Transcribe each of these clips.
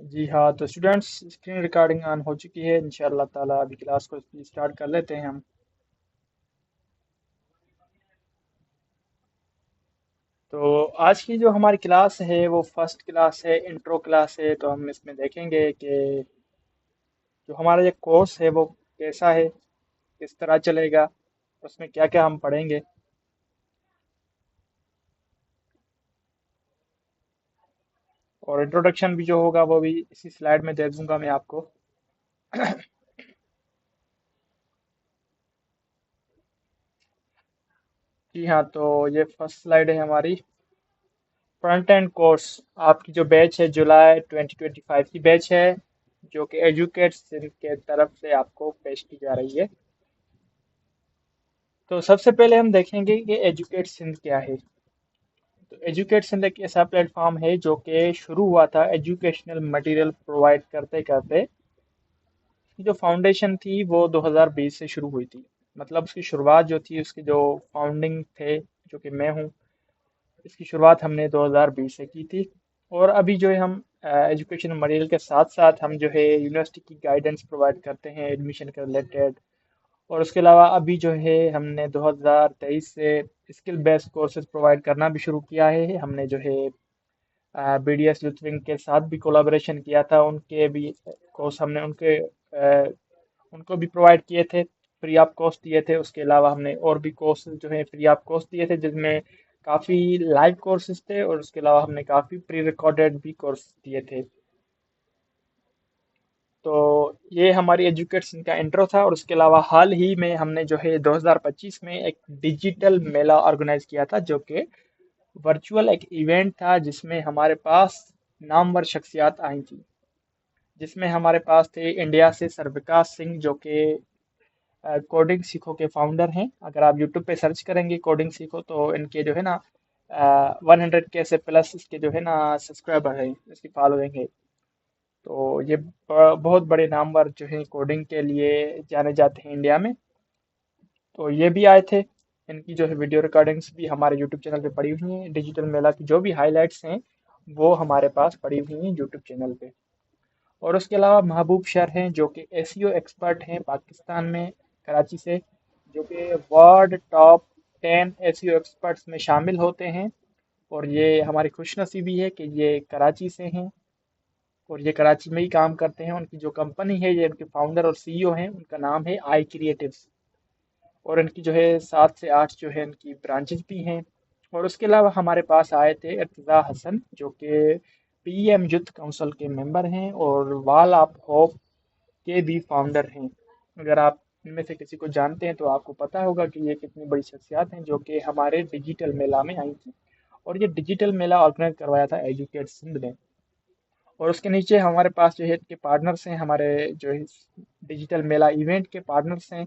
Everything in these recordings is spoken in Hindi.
जी हाँ, तो स्टूडेंट्स स्क्रीन रिकॉर्डिंग ऑन हो चुकी है। इंशाअल्लाह ताला अभी क्लास को स्टार्ट कर लेते हैं हम। तो आज की जो हमारी क्लास है वो फर्स्ट क्लास है, इंट्रो क्लास है। तो हम इसमें देखेंगे कि जो हमारा ये कोर्स है वो कैसा है, किस तरह चलेगा, उसमें क्या क्या हम पढ़ेंगे। और इंट्रोडक्शन भी जो होगा वो भी इसी स्लाइड में दे दूंगा मैं आपको। जी हाँ, तो ये फर्स्ट स्लाइड है हमारी। फ्रंट एंड कोर्स आपकी जो बैच है जुलाई 2025 की बैच है, जो कि एजुकेट सिंध के तरफ से आपको पेश की जा रही है। तो सबसे पहले हम देखेंगे कि एजुकेट सिंध क्या है। तो एजुकेट सिंध एक ऐसा प्लेटफॉर्म है जो कि शुरू हुआ था एजुकेशनल मटेरियल प्रोवाइड करते करते। जो फाउंडेशन थी वो 2020 से शुरू हुई थी। मतलब उसकी शुरुआत जो थी, उसके जो फाउंडिंग थे, जो कि मैं हूँ, इसकी शुरुआत हमने 2020 से की थी। और अभी जो है हम एजुकेशन मटेरियल के साथ साथ हम जो है यूनिवर्सिटी की गाइडेंस प्रोवाइड करते हैं एडमिशन के रिलेटेड। और उसके अलावा अभी जो है हमने 2023 से स्किल बेस्ड कोर्सेज प्रोवाइड करना भी शुरू किया है। हमने जो है BDS यूथ विंग के साथ भी कोलाबोरेशन किया था। उनके भी कोर्स हमने उनको भी प्रोवाइड किए थे, फ्री ऑफ कॉस्ट दिए थे। उसके अलावा हमने और भी कोर्स जो है फ्री ऑफ कॉस्ट दिए थे, जिसमें काफ़ी लाइव कोर्सेज थे और उसके अलावा हमने काफ़ी प्री रिकॉर्डेड भी कोर्स दिए थे। तो ये हमारी एजुकेशन का इंट्रो था। और उसके अलावा हाल ही में हमने जो है 2025 में एक डिजिटल मेला ऑर्गेनाइज किया था, जो कि वर्चुअल एक इवेंट था, जिसमें हमारे पास नामवर शख्सियात आई थी। जिसमें हमारे पास थे इंडिया से सरविकास सिंह, जो कि कोडिंग सीखो के फाउंडर हैं। अगर आप यूट्यूब पे सर्च करेंगे कोडिंग सीखो तो इनके जो है ना 100K से प्लस इसके जो है ना सब्सक्राइबर है, इसकी फॉलोइंग है। तो ये बहुत बड़े नामवर जो है कोडिंग के लिए जाने जाते हैं इंडिया में। तो ये भी आए थे। इनकी जो है वीडियो रिकॉर्डिंग्स भी हमारे यूट्यूब चैनल पे पड़ी हुई हैं। डिजिटल मेला की जो भी हाइलाइट्स हैं वो हमारे पास पड़ी हुई हैं यूट्यूब चैनल पे। और उसके अलावा महबूब शर हैं, जो कि एसईओ एक्सपर्ट हैं पाकिस्तान में, कराची से, जो कि वर्ल्ड टॉप 10 एसईओ एक्सपर्ट्स में शामिल होते हैं। और ये हमारी खुशनसीबी है कि ये कराची से हैं और ये कराची में ही काम करते हैं। उनकी जो कंपनी है, ये उनके फाउंडर और सीईओ हैं, उनका नाम है आई क्रिएटिव्स। और इनकी जो है 7 से 8 जो है इनकी ब्रांचेस भी हैं। और उसके अलावा हमारे पास आए थे इर्तिज़ा हसन, जो कि पीएम यूथ काउंसिल के मेंबर हैं और वाल ऑफ होप के भी फाउंडर हैं। अगर आप इनमें से किसी को जानते हैं तो आपको पता होगा कि ये कितनी बड़ी शख्सियत हैं, जो कि हमारे डिजिटल मेला में आई थी। और ये डिजिटल मेला ऑर्गेनाइज करवाया था एजुकेट सिंध ने। और उसके नीचे हमारे पास जो है इनके पार्टनर्स हैं, हमारे जो है डिजिटल मेला इवेंट के पार्टनर्स हैं।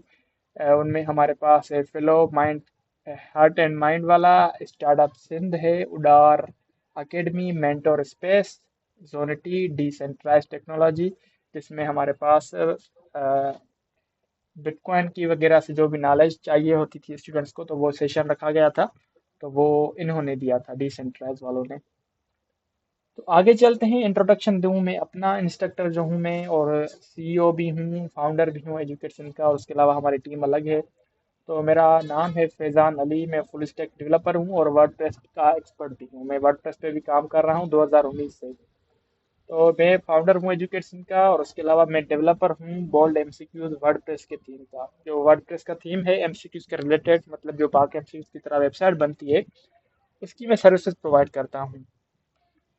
उनमें हमारे पास है philo mind, heart and mind वाला, स्टार्टअप सिंध है, उडार एकेडमी, मेंटोर स्पेस, जोनिटी, डिसेंट्रलाइज टेक्नोलॉजी, जिसमें हमारे पास बिटकॉइन की वगैरह से जो भी नॉलेज चाहिए होती थी स्टूडेंट्स को, तो वो सेशन रखा गया था। तो वो इन्होंने दिया था, डिसेंट्रलाइज वालों ने। तो आगे चलते हैं। इंट्रोडक्शन दूं मैं अपना, इंस्ट्रक्टर जो हूं मैं, और सीईओ भी हूं, फाउंडर भी हूं एजुकेशन का, और उसके अलावा हमारी टीम अलग है। तो मेरा नाम है फैज़ान अली, मैं फुल स्टैक डेवलपर हूं और वर्डप्रेस का एक्सपर्ट भी हूं। मैं वर्डप्रेस पे भी काम कर रहा हूं 2019 से। तो मैं फाउंडर हूं एजुकेशन का, और उसके अलावा मैं डेवलपर हूं बोल्ड एमसीक्यूज वर्डप्रेस के थीम का। जो वर्डप्रेस का थीम है एमसीक्यूज के रिलेटेड, मतलब जो बाकी एमसीक्यूज की तरह वेबसाइट बनती है, उसकी मैं सर्विसेज प्रोवाइड करता हूं।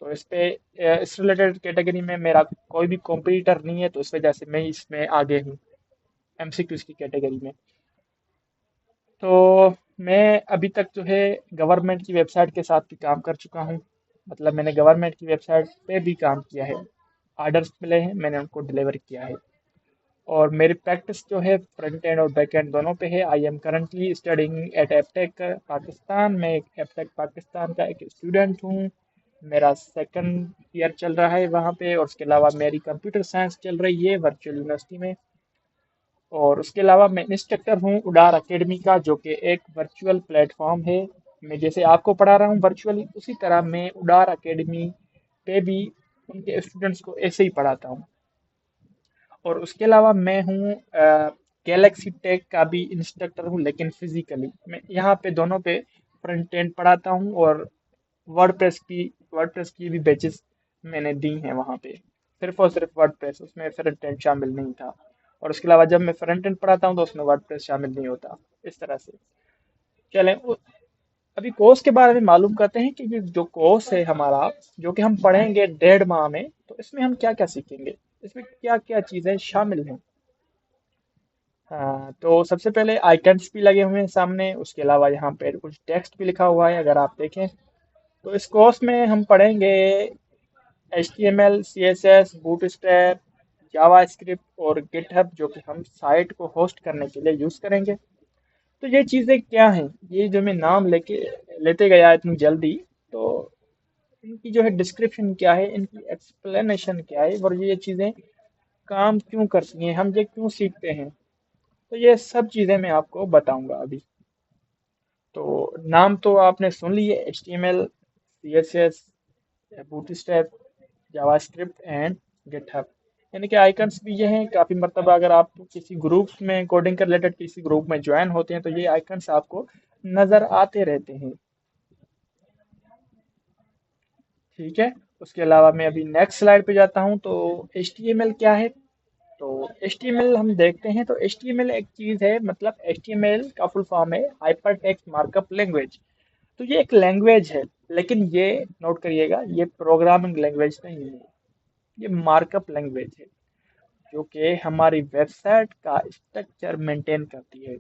तो इस पे इस रिलेटेड कैटेगरी में मेरा कोई भी कॉम्पिटिटर नहीं है, तो इस वजह से मैं इसमें आगे हूँ एमसीक्यूज की कैटेगरी में। तो मैं अभी तक जो है गवर्नमेंट की वेबसाइट के साथ भी काम कर चुका हूँ। मतलब मैंने गवर्नमेंट की वेबसाइट पे भी काम किया है। ऑर्डर्स मिले हैं, मैंने उनको डिलीवर किया है। और मेरी प्रैक्टिस जो है फ्रंट एंड और बैक एंड दोनों पे है। I am currently studying at Aptech Pakistan. मैं एपटेक पाकिस्तान का एक स्टूडेंट हूँ। मेरा सेकंड ईयर चल रहा है वहाँ पे। और उसके अलावा मेरी कंप्यूटर साइंस चल रही है वर्चुअल यूनिवर्सिटी में। और उसके अलावा मैं इंस्ट्रक्टर हूँ उडार एकेडमी का, जो कि एक वर्चुअल प्लेटफॉर्म है। मैं जैसे आपको पढ़ा रहा हूँ वर्चुअली, उसी तरह मैं उडार एकेडमी पे भी उनके स्टूडेंट्स को ऐसे ही पढ़ाता हूँ। और उसके अलावा मैं हूँ गैलेक्सी टेक का भी इंस्ट्रक्टर हूँ, लेकिन फिजिकली मैं यहाँ पे दोनों पे फ्रंट एंड पढ़ाता हूँ। और वर्डप्रेस की भी बैचेस मैंने दी हैं वहाँ पे, सिर्फ और सिर्फ वर्डप्रेस, उसमें फ्रंट एंड शामिल नहीं था। और उसके अलावा जब मैं फ्रंट एंड पढ़ाता हूँ तो उसमें वर्डप्रेस शामिल नहीं होता। इस तरह से चलें। अभी कोर्स के बारे में मालूम करते हैं कि ये जो कोर्स है हमारा, जो कि हम पढ़ेंगे 1.5 माह में, तो इसमें हम क्या क्या सीखेंगे, इसमें क्या क्या चीज़ें शामिल हैं। हाँ, तो सबसे पहले आइकन्स भी लगे हुए हैं सामने, उसके अलावा यहाँ पे कुछ टेक्स्ट भी लिखा हुआ है अगर आप देखें। तो इस कोर्स में हम पढ़ेंगे HTML, CSS, बूटस्ट्रैप, जावा स्क्रिप्ट और गिटहब, जो कि हम साइट को होस्ट करने के लिए यूज़ करेंगे। तो ये चीज़ें क्या हैं, ये जो मैं नाम लेके लेते गया इतनी जल्दी, तो इनकी जो है डिस्क्रिप्शन क्या है, इनकी एक्सप्लेनेशन क्या है, और ये चीज़ें काम क्यों करती हैं, हम ये क्यों सीखते हैं, तो ये सब चीज़ें मैं आपको बताऊंगा अभी। तो नाम तो आपने सुन लिए, HTML, CSS, bootstrap, JavaScript and GitHub. यानी कि आइकन्स भी ये हैं। काफ़ी मरतबा अगर आप किसी ग्रुप्स में, कोडिंग के रिलेटेड किसी ग्रुप में ज्वाइन होते हैं, तो ये आइकन्स आपको नज़र आते रहते हैं। ठीक है। उसके अलावा मैं अभी नेक्स्ट स्लाइड पे जाता हूँ। तो HTML क्या है, तो HTML हम देखते हैं। तो HTML एक चीज़ है, मतलब HTML का फुल फॉर्म है हाइपर टेक्स्ट मार्कअप लैंग्वेज। तो ये एक लैंग्वेज है, लेकिन ये नोट करिएगा, ये प्रोग्रामिंग लैंग्वेज नहीं है, ये मार्कअप लैंग्वेज है, जो कि हमारी वेबसाइट का स्ट्रक्चर मेंटेन करती है।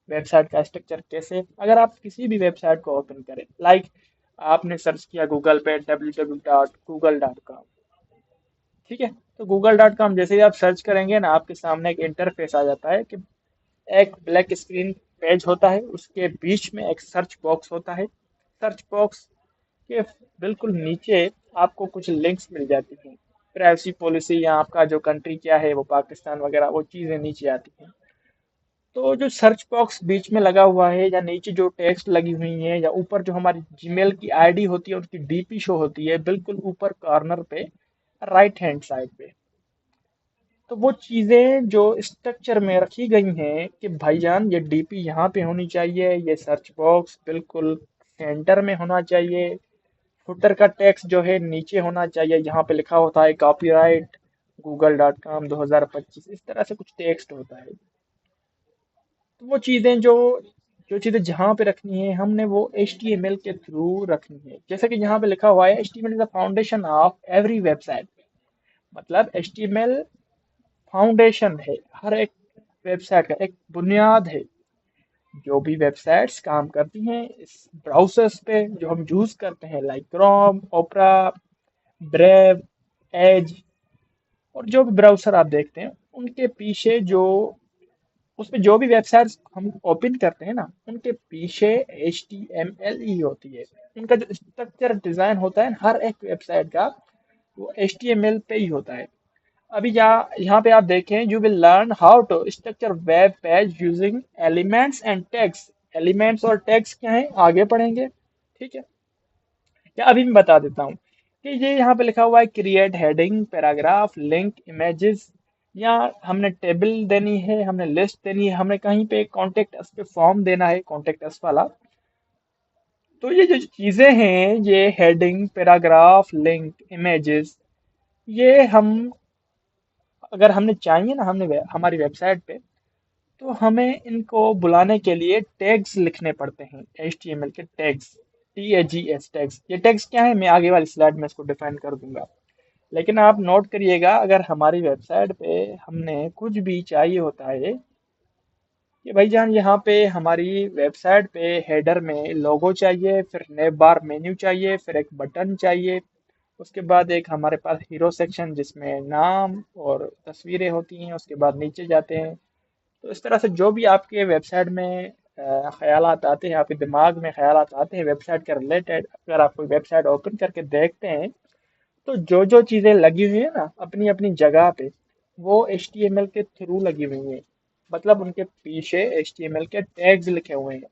वेबसाइट का स्ट्रक्चर कैसे, अगर आप किसी भी वेबसाइट को ओपन करें, लाइक आपने सर्च किया गूगल पे www.google.com, ठीक है। तो google.com जैसे ही आप सर्च करेंगे ना, आपके सामने एक इंटरफेस आ जाता है कि एक ब्लैक स्क्रीन पेज होता है, उसके बीच में एक सर्च बॉक्स होता है। सर्च बॉक्स के बिल्कुल नीचे आपको कुछ लिंक्स मिल जाती हैं, प्राइवेसी पॉलिसी या आपका जो कंट्री क्या है, वो पाकिस्तान वगैरह, वो चीज़ें नीचे आती हैं। तो जो सर्च बॉक्स बीच में लगा हुआ है, या नीचे जो टेक्स्ट लगी हुई है, या ऊपर जो हमारी जीमेल की आईडी होती है उसकी डीपी शो होती है बिल्कुल ऊपर कॉर्नर पे, राइट हैंड साइड पे। तो वो चीज़ें जो स्ट्रक्चर में रखी गई हैं कि भाईजान ये डीपी यहाँ पे होनी चाहिए, ये सर्च बॉक्स बिल्कुल सेंटर में होना चाहिए, फुटर का टेक्स्ट जो है नीचे होना चाहिए, यहाँ पे लिखा होता है कॉपीराइट google.com 2025, इस तरह से कुछ टेक्स्ट होता है। तो वो चीज़ें जो जो चीज़ें जहाँ पे रखनी है, हमने वो HTML के थ्रू रखनी है। जैसे कि यहाँ पे लिखा हुआ है, HTML is the foundation of every website. मतलब HTML फाउंडेशन है हर एक वेबसाइट का, एक बुनियाद है। जो भी वेबसाइट्स काम करती हैं इस ब्राउजर्स पे जो हम यूज करते हैं, लाइक क्रोम, ओपरा, ब्रेव, एज, और जो भी ब्राउजर आप देखते हैं, उनके पीछे जो, उसमें जो भी वेबसाइट्स हम ओपन करते हैं ना, उनके पीछे HTML ही होती है। उनका जो स्ट्रक्चर डिजाइन होता है हर एक वेबसाइट का, वो HTML पे ही होता है। अभी यहाँ पे आप देखें, you will learn how to structure web page using elements and tags. Elements और टैग्स क्या है, आगे पढ़ेंगे, ठीक है। या अभी मैं बता देता हूँ कि ये यहाँ पे लिखा हुआ है create heading, paragraph, link, images, या हमने टेबल देनी है, हमने लिस्ट देनी है, हमने कहीं पे कॉन्टेक्ट अस पे फॉर्म देना है, कॉन्टेक्ट अस वाला। तो ये जो चीज़ें हैं, ये हेडिंग, पैराग्राफ, लिंक, इमेजेस, ये हम, अगर हमने चाहिए ना, हमारी वेबसाइट पे, तो हमें इनको बुलाने के लिए टैग्स लिखने पड़ते हैं, HTML के टैग्स, TAGS टैग्स। ये टैग्स क्या है, मैं आगे वाली स्लाइड में इसको डिफाइन कर दूंगा। लेकिन आप नोट करिएगा, अगर हमारी वेबसाइट पे हमने कुछ भी चाहिए होता है कि भाईजान, यहाँ पे हमारी वेबसाइट पे हेडर में लोगो चाहिए, फिर नेव बार मेन्यू चाहिए, फिर एक बटन चाहिए, उसके बाद एक हमारे पास हीरो सेक्शन जिसमें नाम और तस्वीरें होती हैं, उसके बाद नीचे जाते हैं। तो इस तरह से जो भी आपके वेबसाइट में ख्यालात आते हैं, आपके दिमाग में ख्यालात आते हैं वेबसाइट के रिलेटेड, अगर आप कोई वेबसाइट ओपन करके देखते हैं, तो जो जो चीज़ें लगी हुई है ना अपनी अपनी जगह पे, वो HTML के थ्रू लगी हुई हैं। मतलब उनके पीछे HTML के टैग्स लिखे हुए हैं।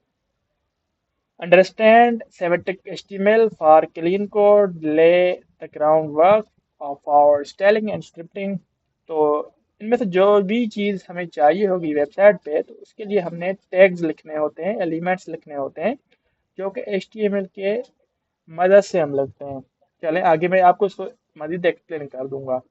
Understand semantic HTML for clean code, lay the ground work, for styling and scripting. तो इनमें से जो भी चीज़ हमें चाहिए होगी वेबसाइट पे, तो उसके लिए हमने टैग्स लिखने होते हैं, एलिमेंट्स लिखने होते हैं, जो कि HTML के मदद से हम लिखते हैं। चलें आगे मैं आपको इसको मज़ीद एक्सप्लेन कर दूंगा।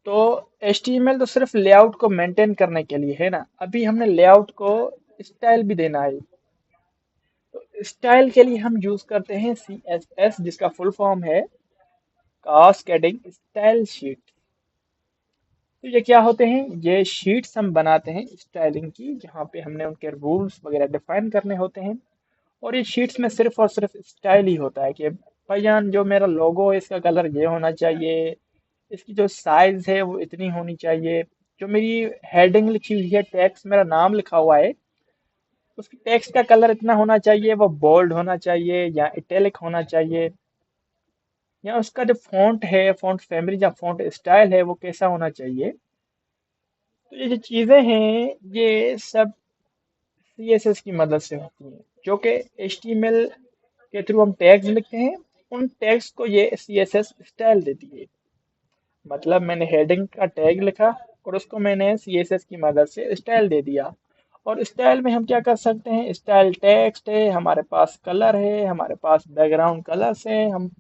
तो HTML तो सिर्फ लेआउट को मेंटेन करने के लिए है ना, अभी हमने लेआउट को स्टाइल भी देना है। तो स्टाइल के लिए हम यूज करते हैं CSS, जिसका फुल फॉर्म है कास्केडिंग स्टाइल शीट। तो ये क्या होते हैं, ये शीट्स हम बनाते हैं स्टाइलिंग की, जहाँ पे हमने उनके रूल्स वगैरह डिफाइन करने होते हैं। और ये शीट्स में सिर्फ और सिर्फ स्टाइल ही होता है कि भाईजान जो मेरा लोगो है इसका कलर ये होना चाहिए, इसकी जो साइज है वो इतनी होनी चाहिए, जो मेरी हेडिंग लिखी हुई है, टेक्स्ट मेरा नाम लिखा हुआ है, उसकी टेक्स्ट का कलर इतना होना चाहिए, वो बोल्ड होना चाहिए या इटैलिक होना चाहिए, या उसका जो फॉन्ट है, फॉन्ट फैमिली या फॉन्ट स्टाइल है वो कैसा होना चाहिए। तो ये जो चीज़ें हैं ये सब CSS की मदद से होती हैं, जो कि HTML के थ्रू हम टैग्स लिखते हैं, उन टैग्स को ये CSS स्टाइल देती है। मतलब मैंने हेडिंग का टैग लिखा और उसको मैंने CSS की मदद से स्टाइल दे दिया। और स्टाइल में हम क्या कर सकते हैं, स्टाइल टेक्स्ट है, हमारे पास कलर है, हमारे पास बैकग्राउंड कलर्स है, हम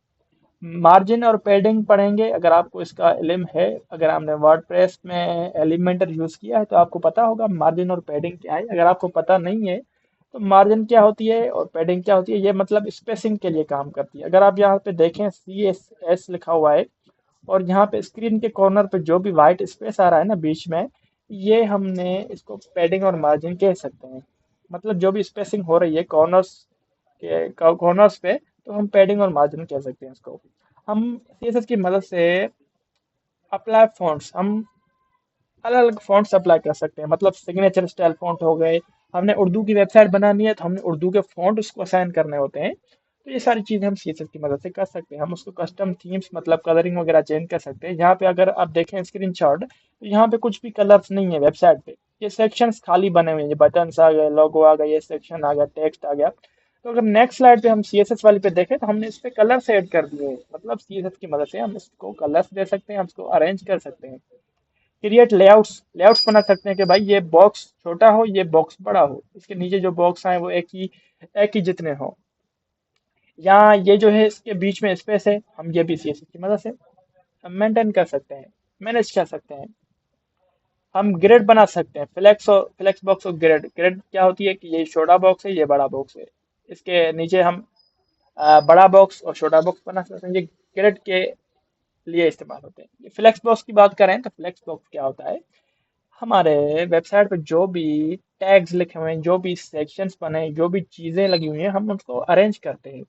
मार्जिन और पैडिंग पढ़ेंगे अगर आपको इसका इल्म है। अगर आपने वर्डप्रेस में एलिमेंटर यूज़ किया है तो आपको पता होगा मार्जिन और पैडिंग क्या है। अगर आपको पता नहीं है तो मार्जिन क्या होती है और पैडिंग क्या होती है, ये मतलब स्पेसिंग के लिए काम करती है। अगर आप यहाँ पे देखें CSS लिखा हुआ है और यहाँ पे स्क्रीन के कॉर्नर पे जो भी वाइट स्पेस आ रहा है ना बीच में, ये हमने इसको पैडिंग और मार्जिन कह सकते हैं। मतलब जो भी स्पेसिंग हो रही है कॉर्नर्स पे, तो हम पैडिंग और मार्जिन कह सकते हैं इसको। हम CSS की मदद से अप्लाई फॉन्ट्स, हम अलग अलग फॉन्ट्स अप्लाई कर सकते हैं। मतलब सिग्नेचर स्टाइल फॉन्ट हो गए, हमने उर्दू की वेबसाइट बनानी है तो हमने उर्दू के फॉन्ट उसको असाइन करने होते हैं। तो ये सारी चीज़ें हम CSS की मदद से कर सकते हैं। हम उसको कस्टम थीम्स मतलब कलरिंग वगैरह चेंज कर सकते हैं। यहाँ पे अगर आप देखें स्क्रीनशॉट, तो यहाँ पे कुछ भी कलर्स नहीं है वेबसाइट पे, ये सेक्शंस खाली बने हुए हैं, बटन्स आ गए, लोगो आ गया, ये सेक्शन आ गया, टेक्स्ट आ गया। तो अगर नेक्स्ट स्लाइड पे हम CSS वाली पे देखें तो हमने इस पे कलर्स ऐड कर दिए हैं। मतलब CSS की मदद से हम इसको कलर्स दे सकते हैं, हम इसको अरेंज कर सकते हैं। क्रिएट लेआउट्स, लेआउट्स बना सकते हैं कि भाई ये बॉक्स छोटा हो, ये बॉक्स बड़ा हो, इसके नीचे जो बॉक्स आए वो एक ही जितने हो, या ये जो है इसके बीच में स्पेस है, हम ये भी CSS की मदद से मेंटेन कर सकते हैं, मैनेज कर सकते हैं। हम ग्रिड बना सकते हैं, फ्लेक्स बॉक्स और ग्रिड। ग्रिड क्या होती है कि ये छोटा बॉक्स है, ये बड़ा बॉक्स है, इसके नीचे हम बड़ा बॉक्स और छोटा बॉक्स बना सकते हैं। ये ग्रिड के लिए इस्तेमाल होते हैं। ये फ्लेक्स बॉक्स की बात करें तो फ्लेक्स बॉक्स क्या होता है, हमारे वेबसाइट पे जो भी टैग्स लिखे हुए हैं, जो भी सेक्शंस बने हैं, जो भी चीज़ें लगी हुई हैं, हम उसको अरेंज करते हैं।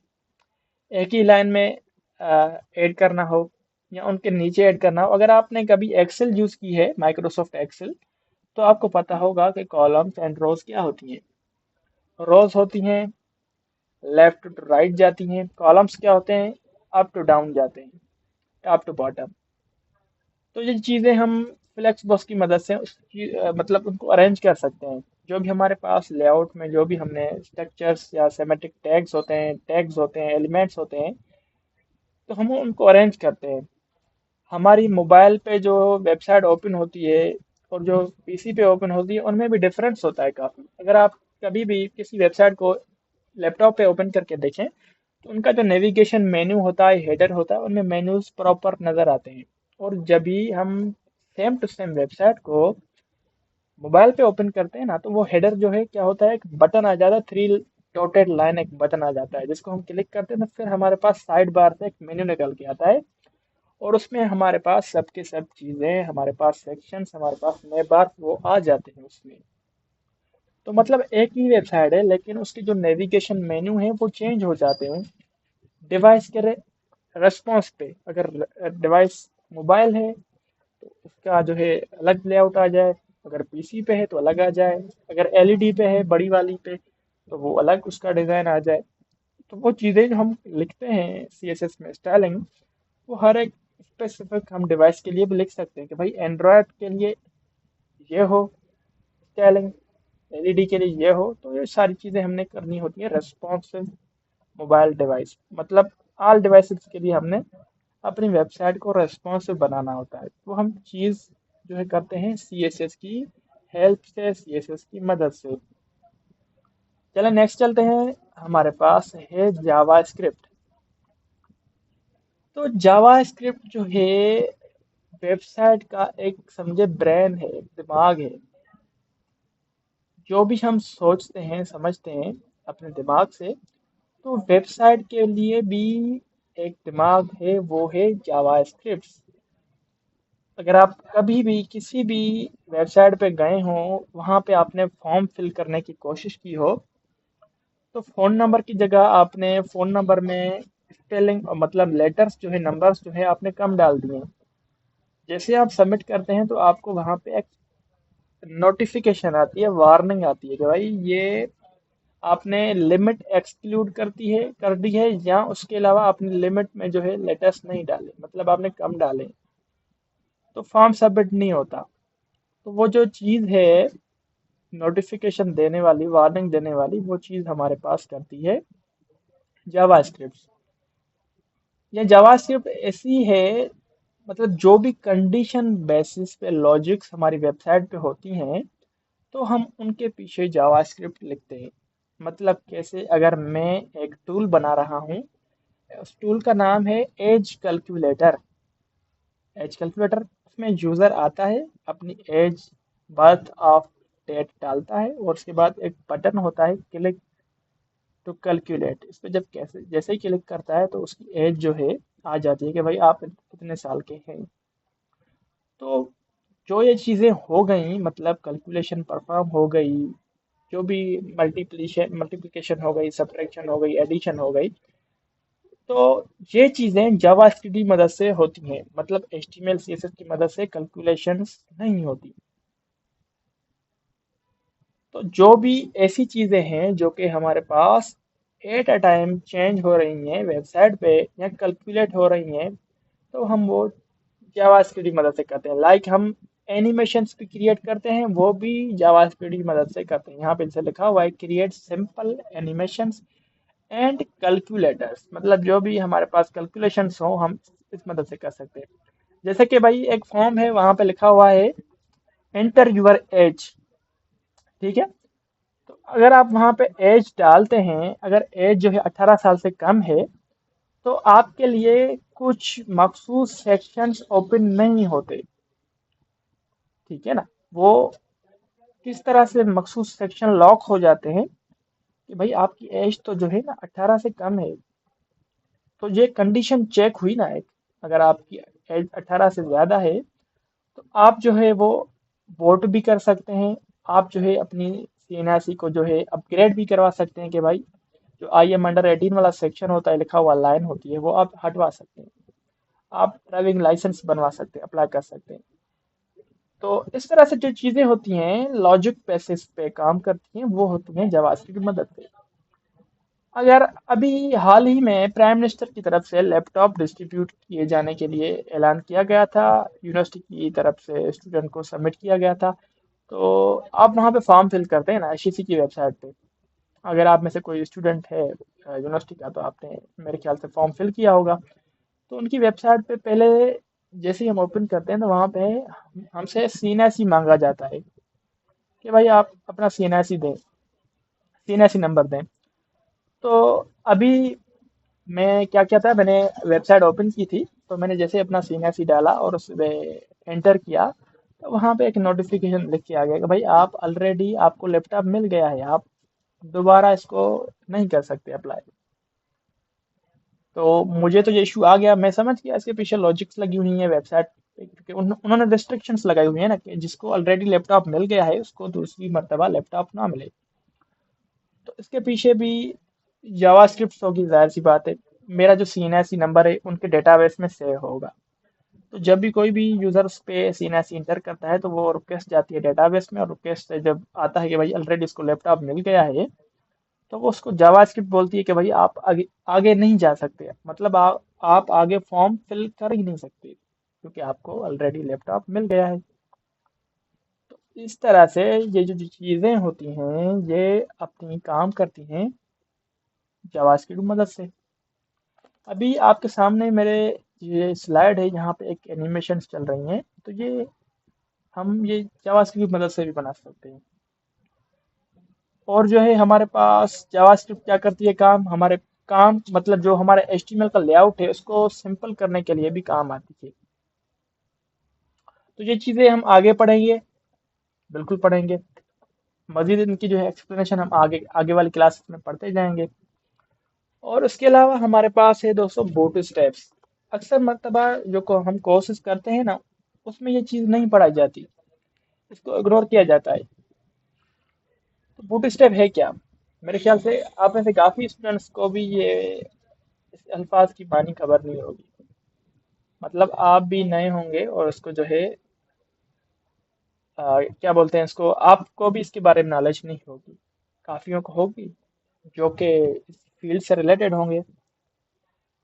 एक ही लाइन में ऐड करना हो या उनके नीचे ऐड करना हो। अगर आपने कभी एक्सेल यूज़ की है, माइक्रोसॉफ्ट एक्सेल, तो आपको पता होगा कि कॉलम्स एंड रोज क्या होती हैं। रोज होती हैं लेफ्ट टू राइट जाती हैं, कॉलम्स क्या होते हैं अप टू डाउन जाते हैं, टॉप टू बॉटम। तो ये चीज़ें हम फ्लेक्स बॉक्स की मदद से मतलब उनको अरेंज कर सकते हैं। जो भी हमारे पास लेआउट में जो भी हमने स्ट्रक्चर्स या सेमेटिक टैग्स होते हैं, एलिमेंट्स होते हैं, तो हम उनको अरेंज करते हैं। हमारी मोबाइल पे जो वेबसाइट ओपन होती है और जो PC पे ओपन होती है, उनमें भी डिफरेंस होता है काफ़ी। अगर आप कभी भी किसी वेबसाइट को लैपटॉप पे ओपन करके देखें, तो उनका जो नेविगेशन मेन्यू होता है, हेडर होता है, उनमें मेन्यूज प्रॉपर नज़र आते हैं। और जब भी हम सेम टू सेम वेबसाइट को मोबाइल पे ओपन करते हैं ना, तो वो हेडर जो है क्या होता है, एक बटन आ जाता है, 3 डॉटेड लाइन एक बटन आ जाता है, जिसको हम क्लिक करते हैं तो फिर हमारे पास साइड बार से एक मेन्यू निकल के आता है। और उसमें हमारे पास सब के सब चीज़ें, हमारे पास सेक्शंस, हमारे पास नए बार वो आ जाते हैं उसमें। तो मतलब एक ही वेबसाइट है लेकिन उसके जो नेविगेशन मेन्यू है वो चेंज हो जाते हैं डिवाइस के रेस्पॉन्स पे। अगर डिवाइस मोबाइल है तो उसका जो है अलग लेआउट आ जाए, अगर PC पे है तो अलग आ जाए, अगर LED पे है बड़ी वाली पे तो वो अलग उसका डिज़ाइन आ जाए। तो वो चीज़ें जो हम लिखते हैं CSS में स्टाइलिंग, वो हर एक स्पेसिफिक हम डिवाइस के लिए भी लिख सकते हैं कि भाई एंड्रॉयड के लिए ये हो स्टाइलिंग, LED के लिए ये हो। तो ये सारी चीज़ें हमने करनी होती है रेस्पॉन्सिव मोबाइल डिवाइस, मतलब ऑल डिवाइसेस के लिए हमने अपनी वेबसाइट को रेस्पॉन्सिव बनाना होता है। वो हम चीज़ जो है करते हैं CSS की हेल्प से, CSS की मदद से। चलो नेक्स्ट चलते हैं, हमारे पास है जावा स्क्रिप्ट। तो जावा स्क्रिप्ट जो है वेबसाइट का एक समझे ब्रेन है, एक दिमाग है। जो भी हम सोचते हैं समझते हैं अपने दिमाग से, तो वेबसाइट के लिए भी एक दिमाग है, वो है जावा स्क्रिप्ट। अगर आप कभी भी किसी भी वेबसाइट पे गए हो, वहाँ पे आपने फॉर्म फिल करने की कोशिश की हो, तो फ़ोन नंबर की जगह आपने फ़ोन नंबर में स्पेलिंग मतलब लेटर्स जो है, नंबर्स जो है आपने कम डाल दिए। जैसे आप सबमिट करते हैं तो आपको वहाँ पे एक नोटिफिकेशन आती है, वार्निंग आती है कि भाई ये आपने लिमिट एक्सक्लूड कर दी है, या उसके अलावा आपने लिमिट में जो है लेटर्स नहीं डाले, मतलब आपने कम डाले, तो फॉर्म सबमिट नहीं होता। तो वो जो चीज़ है नोटिफिकेशन देने वाली, वार्निंग देने वाली, वो चीज़ हमारे पास करती है जावास्क्रिप्ट। ये जावास्क्रिप्ट ऐसी है, मतलब जो भी कंडीशन बेसिस पे लॉजिक्स हमारी वेबसाइट पे होती हैं, तो हम उनके पीछे जावास्क्रिप्ट लिखते हैं। मतलब कैसे, अगर मैं एक टूल बना रहा हूँ, उस टूल का नाम है एज कैलकुलेटर। एज कैलकुलेटर, उसमें यूज़र आता है, अपनी एज, बर्थ ऑफ डेट डालता है, और उसके बाद एक बटन होता है क्लिक टू कैलकुलेट। इस पे जब कैसे जैसे ही क्लिक करता है तो उसकी एज जो है आ जाती है कि भाई आप कितने साल के हैं। तो जो ये चीज़ें हो गई, मतलब कैलकुलेशन परफॉर्म हो गई, जो भी मल्टीप्लिकेशन मल्टीप्लिकेशन हो गई, सब्ट्रैक्शन हो गई, एडिशन हो गई, तो ये चीज़ें जावास्क्रिप्ट की मदद से होती हैं। मतलब HTML CSS की मदद से कैलकुलेशंस नहीं होती। तो जो भी ऐसी चीज़ें हैं जो कि हमारे पास एट अ टाइम चेंज हो रही हैं वेबसाइट पे, या कैलकुलेट हो रही हैं, तो हम वो जावास्क्रिप्ट की मदद से करते हैं। लाइक हम एनिमेशंस भी क्रिएट करते हैं, वो भी जावास्क्रिप्ट की मदद से करते हैं। यहाँ पे जैसे लिखा हुआ है create simple animations and calculators, मतलब जो भी हमारे पास कैलकुलेशंस हो हम इस मदद से कर सकते हैं। जैसे कि भाई एक फॉर्म है, वहां पे लिखा हुआ है एंटर यूर एज, ठीक है। तो अगर आप वहां पे एज डालते हैं, अगर एज जो है 18 साल से कम है, तो आपके लिए कुछ मखसूस सेक्शंस ओपन नहीं होते, ठीक है ना। वो किस तरह से मखसूस सेक्शन लॉक हो जाते हैं कि भाई आपकी एज तो जो है ना 18 से कम है। तो ये कंडीशन चेक हुई ना एक, अगर आपकी एज 18 से ज़्यादा है, तो आप जो है वो वोट भी कर सकते हैं। आप जो है अपनी CNIC को जो है अपग्रेड भी करवा सकते हैं कि भाई जो IM अंडर 18 वाला सेक्शन होता है, लिखा हुआ लाइन होती है, वो आप हटवा सकते हैं। आप ड्राइविंग लाइसेंस बनवा सकते हैं, अप्लाई कर सकते हैं। तो इस तरह से जो चीज़ें होती हैं लॉजिक बेसिस पे काम करती हैं, वो होती हैं जावास्क्रिप्ट की मदद से। अगर अभी हाल ही में प्राइम मिनिस्टर की तरफ से लैपटॉप डिस्ट्रीब्यूट किए जाने के लिए ऐलान किया गया था, यूनिवर्सिटी की तरफ से स्टूडेंट को सबमिट किया गया था। तो आप वहाँ पे फॉर्म फिल करते हैं ना SEC की वेबसाइट पे। अगर आप में से कोई स्टूडेंट है यूनिवर्सिटी का, तो आपने मेरे ख्याल से फॉर्म फिल किया होगा। तो उनकी वेबसाइट पे पहले जैसे ही हम ओपन करते हैं, तो वहाँ पे हमसे CNIC मांगा जाता है कि भाई आप अपना CNIC दें, CNIC नंबर दें। तो अभी मैं क्या किया था, मैंने वेबसाइट ओपन की थी, तो मैंने जैसे अपना CNIC डाला और उसमें एंटर किया, तो वहाँ पे एक नोटिफिकेशन लिख के आ गया कि भाई आप ऑलरेडी, आपको लैपटॉप मिल गया है, आप दोबारा इसको नहीं कर सकते अप्लाई। तो मुझे तो ये इशू आ गया, मैं समझ गया इसके पीछे लॉजिक्स लगी हुई है वेबसाइट पे, क्योंकि उन्होंने रिस्ट्रिक्शंस लगाई हुई है ना कि जिसको ऑलरेडी लैपटॉप मिल गया है उसको दूसरी मर्तबा लैपटॉप ना मिले। तो इसके पीछे भी जावास्क्रिप्ट होगी, जाहिर सी बात है। मेरा जो CNIC नंबर है उनके डेटाबेस में सेव होगा। तो जब भी कोई भी यूजर उस पे CNIC इंटर करता है, तो वो रिक्वेस्ट जाती है डेटाबेस में, और रिक्वेस्ट से जब आता है कि भाई ऑलरेडी इसको लैपटॉप मिल गया है, तो वो उसको जावास्क्रिप्ट बोलती है कि भाई आप आगे आगे नहीं जा सकते, मतलब आप आगे फॉर्म फिल कर ही नहीं सकते, क्योंकि आपको ऑलरेडी लैपटॉप मिल गया है। तो इस तरह से ये जो चीज़ें होती हैं, ये अपनी काम करती हैं जावास्क्रिप्ट की मदद से। अभी आपके सामने मेरे ये स्लाइड है, यहाँ पे एक एनिमेशन चल रही हैं, तो ये जावास्क्रिप्ट की मदद से भी बना सकते हैं। और जो है हमारे पास जावास्क्रिप्ट क्या करती है काम, हमारे काम मतलब जो हमारे एचटीएमएल का लेआउट है उसको सिंपल करने के लिए भी काम आती है। तो ये चीज़ें हम आगे पढ़ेंगे, बिल्कुल पढ़ेंगे। मजीद इनकी जो है एक्सप्लेनेशन हम आगे आगे वाली क्लासेस में पढ़ते जाएंगे। और उसके अलावा हमारे पास है दोस्तों बूट स्टेप्स। अक्सर मर्तबा जो को हम कोर्सेज करते हैं ना, उसमें ये चीज़ नहीं पढ़ाई जाती, इसको इग्नोर किया जाता है। तो बूट स्टेप है क्या? मेरे ख्याल से आप में से काफ़ी स्टूडेंट्स को भी ये इस अल्फाज की मानी खबर नहीं होगी। मतलब आप भी नए होंगे और उसको जो है क्या बोलते हैं इसको, आपको भी इसके बारे में नॉलेज नहीं होगी। काफ़ियों को होगी जो कि इस फील्ड से रिलेटेड होंगे।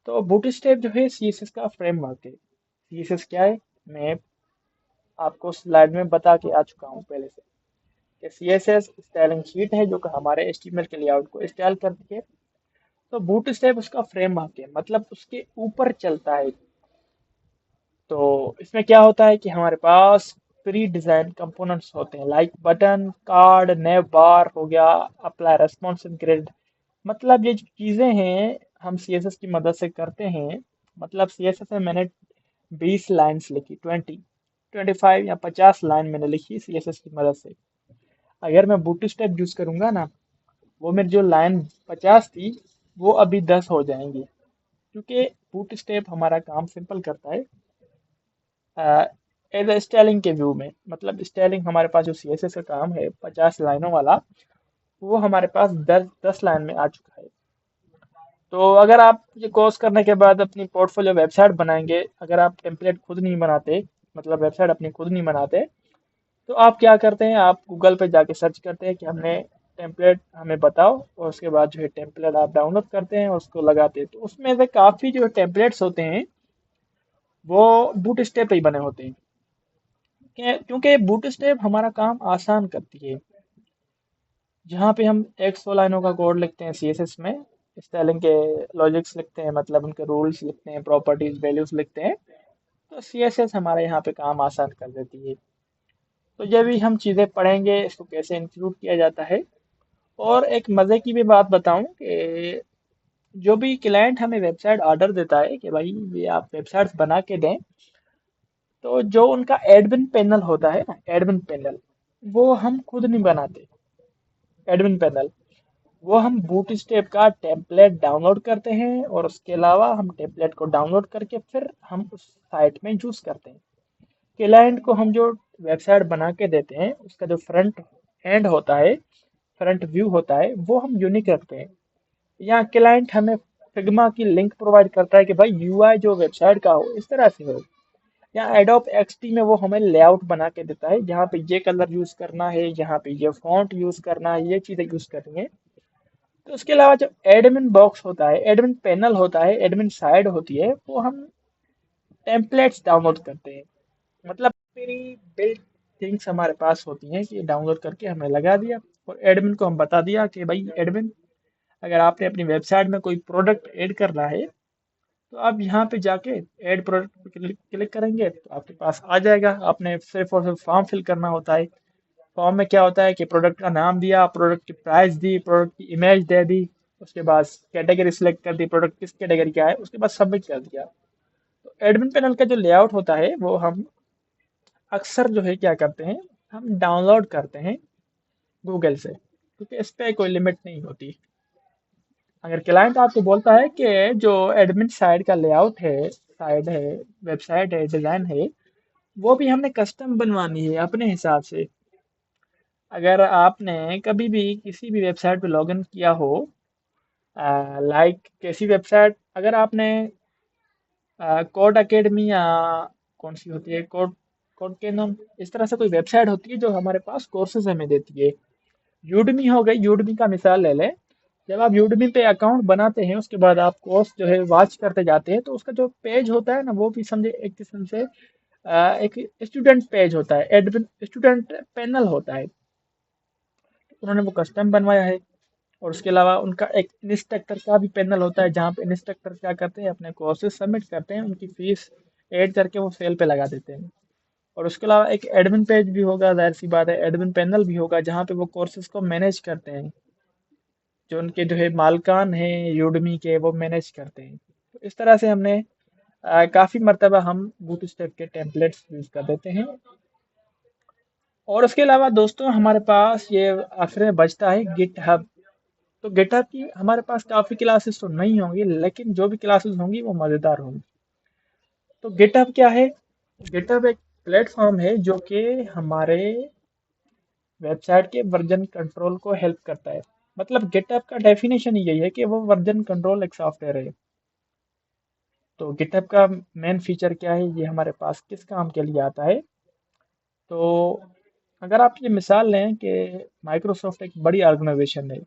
तो बूटस्ट्रैप जो है सीएसएस का फ्रेमवर्क है। सीएसएस क्या है, मैं आपको स्लाइड में बता के आ चुका हूँ पहले से कि सीएसएस स्टाइलिंग शीट है जो कि हमारे एचटीएमएल के लेआउट को स्टाइल करती है। तो बूटस्ट्रैप उसका फ्रेमवर्क है, मतलब उसके ऊपर चलता है। तो इसमें क्या होता है कि हमारे पास प्री डिजाइन कंपोनेंट्स होते हैं, लाइक बटन, कार्ड, नेव बार हो गया, अप्लाई रेस्पॉन्सिव ग्रिड। मतलब ये जो चीज़ें हैं हम सीएसएस की मदद से करते हैं। मतलब सीएसएस में मैंने 20 लाइन्स लिखी, 25 या 50 लाइन मैंने लिखी सीएसएस की मदद से। अगर मैं बूटस्ट्रैप यूज़ करूंगा ना, वो मेरी जो लाइन 50 थी वो अभी 10 हो जाएंगी, क्योंकि बूटस्ट्रैप हमारा काम सिंपल करता है एज ए स्टाइलिंग के व्यू में। मतलब स्टाइलिंग हमारे पास जो सीएसएस का काम है 50 लाइनों वाला, वो हमारे पास 10 लाइन में आ चुका है। तो अगर आप ये कोर्स करने के बाद अपनी पोर्टफोलियो वेबसाइट बनाएंगे, अगर आप टेम्पलेट खुद नहीं बनाते, मतलब वेबसाइट अपनी खुद नहीं बनाते, तो आप क्या करते हैं, आप गूगल पे जाके सर्च करते हैं कि हमने टेम्पलेट हमें बताओ, और उसके बाद जो है टेम्पलेट आप डाउनलोड करते हैं और उसको लगाते हैं। तो उसमें से काफ़ी जो टेम्पलेट्स होते हैं वो बूट स्टेप पे ही बने होते हैं। क्योंकि बूट स्टेप हमारा काम आसान करती है। जहाँ पे हम 100 लाइनों का कोड लिखते हैं सीएसएस में, स्टाइलिंग के लॉजिक्स लिखते हैं, मतलब उनके रूल्स लिखते हैं, प्रॉपर्टीज वैल्यूज लिखते हैं, तो सीएसएस हमारे यहाँ पे काम आसान कर देती है। तो ये भी हम चीज़ें पढ़ेंगे, इसको कैसे इंक्लूड किया जाता है। और एक मज़े की भी बात बताऊं कि जो भी क्लाइंट हमें वेबसाइट ऑर्डर देता है कि भाई ये आप वेबसाइट्स बना के दें, तो जो उनका एडमिन पैनल होता है ना, एडमिन पैनल, वो हम खुद नहीं बनाते। एडमिन पैनल वो हम बूटस्ट्रैप का टेम्पलेट डाउनलोड करते हैं, और उसके अलावा हम टेम्पलेट को डाउनलोड करके फिर हम उस साइट में यूज़ करते हैं। क्लाइंट को हम जो वेबसाइट बना के देते हैं उसका जो फ्रंट एंड होता है, फ्रंट व्यू होता है, वो हम यूनिक रखते हैं। यहाँ क्लाइंट हमें फिग्मा की लिंक प्रोवाइड करता है कि भाई यूआई जो वेबसाइट का हो इस तरह से हो। या एडोब एक्सटी में वो हमें लेआउट बना के देता है, जहाँ पे ये कलर यूज़ करना है, यहाँ पे ये फॉन्ट यूज़ करना है, ये चीज़ें यूज़ करनी है। तो उसके अलावा जो एडमिन बॉक्स होता है, एडमिन पैनल होता है, एडमिन साइड होती है, वो हम टेम्पलेट्स डाउनलोड करते हैं। मतलब प्री बिल्ट थिंग्स हमारे पास होती हैं कि डाउनलोड करके हमने लगा दिया, और एडमिन को हम बता दिया कि भाई एडमिन, अगर आपने अपनी वेबसाइट में कोई प्रोडक्ट ऐड करना है, तो आप यहाँ पे जाके ऐड प्रोडक्ट पे क्लिक करेंगे तो आपके पास आ जाएगा। आपने सिर्फ और सिर्फ फॉर्म फिल करना होता है। फॉर्म में क्या होता है कि प्रोडक्ट का नाम दिया, प्रोडक्ट की प्राइस दी, प्रोडक्ट की इमेज दे दी, उसके बाद कैटेगरी सिलेक्ट कर दी, प्रोडक्ट किस कैटेगरी का है, उसके बाद सबमिट कर दिया। तो एडमिन पैनल का जो लेआउट होता है वो हम अक्सर जो है क्या करते हैं, हम डाउनलोड करते हैं गूगल से, क्योंकि इस पर कोई लिमिट नहीं होती। अगर क्लाइंट आपको बोलता है कि जो एडमिन साइड का लेआउट है, साइड है, वेबसाइट है, डिज़ाइन है, वो भी हमने कस्टम बनवानी है अपने हिसाब से। अगर आपने कभी भी किसी भी वेबसाइट पे लॉगिन किया हो, लाइक कैसी वेबसाइट, अगर आपने कोड एकेडमी या कौन सी होती है, कोड कोड के नाम, इस तरह से कोई वेबसाइट होती है जो हमारे पास कोर्सेज हमें देती है। यूडमी हो गई, यूडमी का मिसाल ले लें। जब आप यूडमी पे अकाउंट बनाते हैं उसके बाद आप कोर्स जो है वॉच करते जाते हैं, तो उसका जो पेज होता है ना, वो भी समझे एक किस्म से एक स्टूडेंट पेज होता है, एडमिन स्टूडेंट पैनल होता है। उन्होंने वो कस्टम बनवाया है। और उसके अलावा उनका एक इंस्ट्रक्टर का भी पैनल होता है, जहाँ पे इंस्ट्रक्टर क्या करते हैं, अपने कोर्सेज सबमिट करते हैं, उनकी फीस ऐड करके वो सेल पे लगा देते हैं। और उसके अलावा एक एडमिन पेज भी होगा, जाहिर सी बात है, एडमिन पैनल भी होगा, जहाँ पे वो कोर्सेज को मैनेज करते हैं, जो उनके जो है मालकान हैं यूडमी के, वो मैनेज करते हैं। तो इस तरह से हमने काफ़ी मर्तबा हम बूटस्ट्रैप के टेम्पलेट्स यूज़ कर देते हैं। और उसके अलावा दोस्तों हमारे पास ये आखिर में बचता है गिटहब। तो गिटहब की हमारे पास काफ़ी क्लासेस तो नहीं होंगी, लेकिन जो भी क्लासेस होंगी वो मज़ेदार होंगी। तो गिटहब क्या है? गिटहब एक प्लेटफॉर्म है जो कि हमारे वेबसाइट के वर्जन कंट्रोल को हेल्प करता है। मतलब गिटहब का डेफिनेशन यही है कि वो वर्जन कंट्रोल एक सॉफ्टवेयर है। तो गिटहब का मेन फीचर क्या है, ये हमारे पास किस काम के लिए आता है? तो अगर आप ये मिसाल लें कि माइक्रोसॉफ्ट एक बड़ी ऑर्गेनाइजेशन है,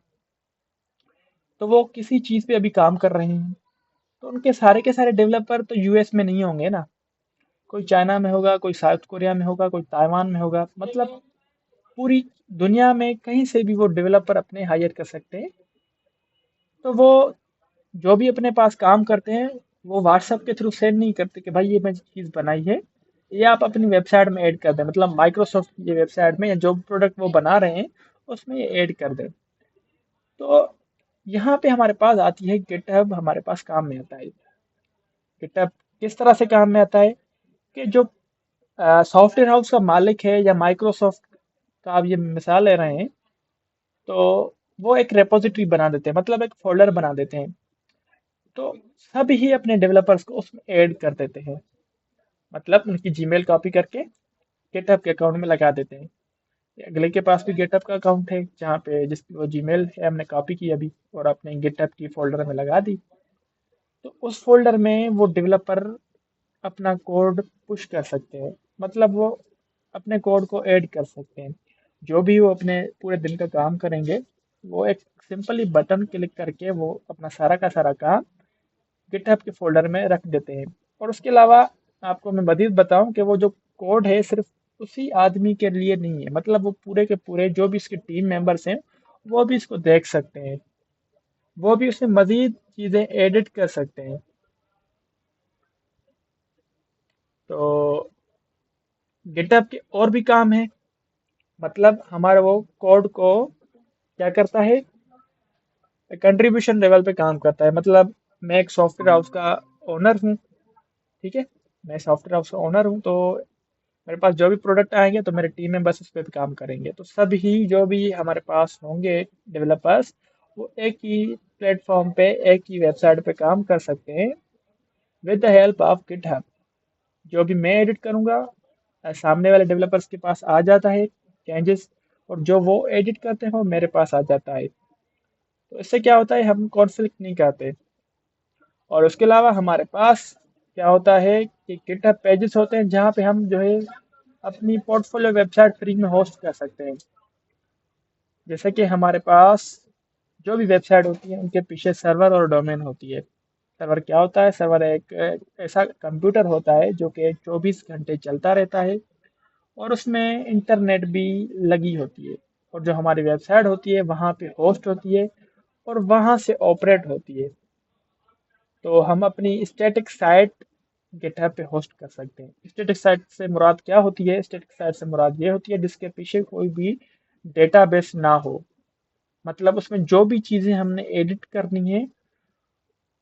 तो वो किसी चीज़ पे अभी काम कर रहे हैं, तो उनके सारे के सारे डेवलपर तो यूएस में नहीं होंगे ना। कोई चाइना में होगा, कोई साउथ कोरिया में होगा, कोई ताइवान में होगा। मतलब पूरी दुनिया में कहीं से भी वो डेवलपर अपने हायर कर सकते हैं। तो वो जो भी अपने पास काम करते हैं, वो व्हाट्सएप के थ्रू सेंड नहीं करते कि भाई ये मैं चीज़ बनाई है, ये आप अपनी वेबसाइट में ऐड कर दें। मतलब माइक्रोसॉफ्ट की वेबसाइट में या जो प्रोडक्ट वो बना रहे हैं उसमें ये ऐड कर दें। तो यहाँ पे हमारे पास आती है गिटहब, हमारे पास काम में आता है। गिटहब किस तरह से काम में आता है कि जो सॉफ्टवेयर हाउस का मालिक है या माइक्रोसॉफ्ट का आप ये मिसाल ले रहे हैं, तो वो एक रेपोजिटरी बना देते हैं, मतलब एक फोल्डर बना देते हैं। तो सब ही अपने डेवलपर्स को उसमें ऐड कर देते हैं। मतलब उनकी जीमेल कॉपी करके गिटहब के अकाउंट में लगा देते हैं। अगले के पास भी गिटहब का अकाउंट है, जहाँ पे जिसकी वो जीमेल है हमने कॉपी की अभी और अपने गिटहब की फोल्डर में लगा दी। तो उस फोल्डर में वो डेवलपर अपना कोड पुश कर सकते हैं। मतलब वो अपने कोड को ऐड कर सकते हैं। जो भी वो अपने पूरे दिन का काम करेंगे, वो एक सिंपली बटन क्लिक करके वो अपना सारा का सारा काम गिटहब के फ़ोल्डर में रख देते हैं। और उसके अलावा आपको मैं मज़ीद बताऊँ कि वो जो कोड है सिर्फ़ उसी आदमी के लिए नहीं है, मतलब वो पूरे के पूरे जो भी इसके टीम मेंबर्स हैं, वो भी इसको देख सकते हैं। वो भी उसमें मज़ीद चीज़ें एडिट कर सकते हैं। तो गिटहब के और भी काम हैं, मतलब हमारा वो कोड को क्या करता है, कंट्रीब्यूशन लेवल पे काम करता है। मतलब मैं एक सॉफ्टवेयर हाउस का ओनर हूँ, ठीक है? मैं सॉफ्टवेयर हाउस का ओनर हूँ, तो मेरे पास जो भी प्रोडक्ट आएंगे तो मेरे टीम मेंबर्स उस पर भी काम करेंगे। तो सभी जो भी हमारे पास होंगे डेवलपर्स, वो एक ही प्लेटफॉर्म पे, एक ही वेबसाइट पे काम कर सकते हैं with the help of GitHub. जो भी मैं एडिट करूँगा, सामने वाले डेवलपर्स के पास आ जाता है चेंजेस, और जो वो एडिट करते हैं वो मेरे पास आ जाता है। तो इससे क्या होता है, हम कॉन्फ्लिक्ट नहीं करते। और उसके अलावा हमारे पास क्या होता है कि गिटहब पेजेस होते हैं, जहाँ पे हम जो है अपनी पोर्टफोलियो वेबसाइट फ्री में होस्ट कर सकते हैं। जैसे कि हमारे पास जो भी वेबसाइट होती है, उनके पीछे सर्वर और डोमेन होती है। सर्वर क्या होता है? सर्वर एक ऐसा कंप्यूटर होता है जो कि 24 घंटे चलता रहता है, और उसमें इंटरनेट भी लगी होती है। और जो हमारी वेबसाइट होती है वहाँ पे होस्ट होती है, और वहाँ से ऑपरेट होती है। तो हम अपनी स्टैटिक साइट गिटहब पे होस्ट कर सकते हैं। स्टैटिक साइट से मुराद क्या होती है? स्टैटिक साइट से मुराद ये होती है जिसके पीछे कोई भी डेटाबेस ना हो। मतलब उसमें जो भी चीज़ें हमने एडिट करनी है,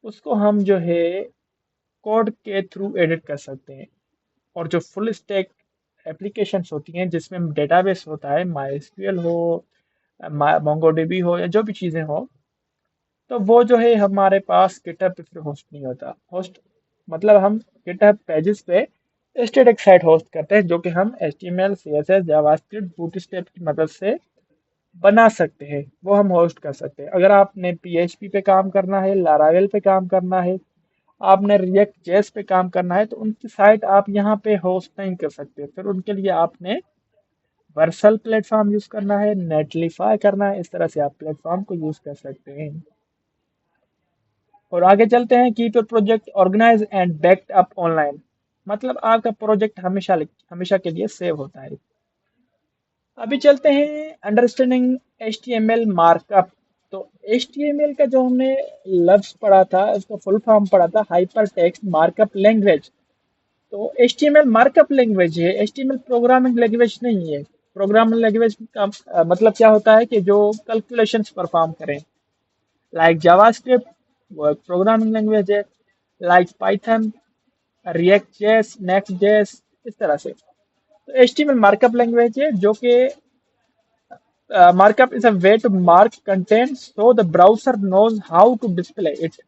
उसको हम जो है कोड के थ्रू एडिट कर सकते हैं। और जो फुल स्टैक एप्लीकेशंस होती हैं, जिसमें डेटाबेस होता है, माई हो, मोंगोडीबी हो, या जो भी चीज़ें हो, तो वो जो है हमारे पास गिटहब पे फिर होस्ट नहीं होता। होस्ट मतलब हम गिटहब पेजेस पे स्टैटिक साइट होस्ट करते हैं, जो कि हम HTML CSS जावास्क्रिप्ट बूटस्ट्रैप की मदद से बना सकते हैं, वो हम होस्ट कर सकते हैं। अगर आपने PHP पे काम करना है, लारावेल पे काम करना है, आपने रिएक्ट जेएस पे काम करना है, तो उनकी साइट आप यहाँ पे होस्ट नहीं कर सकते। फिर उनके लिए आपने वर्सल प्लेटफॉर्म यूज़ करना है, नेटलिफाई करना है। इस तरह से आप प्लेटफॉर्म को यूज़ कर सकते हैं। और आगे चलते हैं, keep your project organize and backed up online. मतलब आपका प्रोजेक्ट हमेशा हमेशा के लिए सेव होता है। अभी चलते हैं अंडरस्टैंडिंग HTML मार्कअप। तो HTML का जो हमने लफ्ज पढ़ा था उसका फुल फॉर्म पढ़ा था हाइपर टेक्स्ट मार्कअप लैंग्वेज। तो HTML मार्कअप लैंग्वेज है, HTML प्रोग्रामिंग लैंग्वेज नहीं है। प्रोग्रामिंग लैंग्वेज का मतलब क्या होता है कि जो कैलकुलेशंस परफॉर्म करें, लाइक जावास्क्रिप्ट वो एक प्रोग्रामिंग लैंग्वेज है, like Python, react JS, next JS, इस तरह से। तो HTML मार्कअप लैंग्वेज है जो कि markup is a way to mark content so the browser knows how to display it।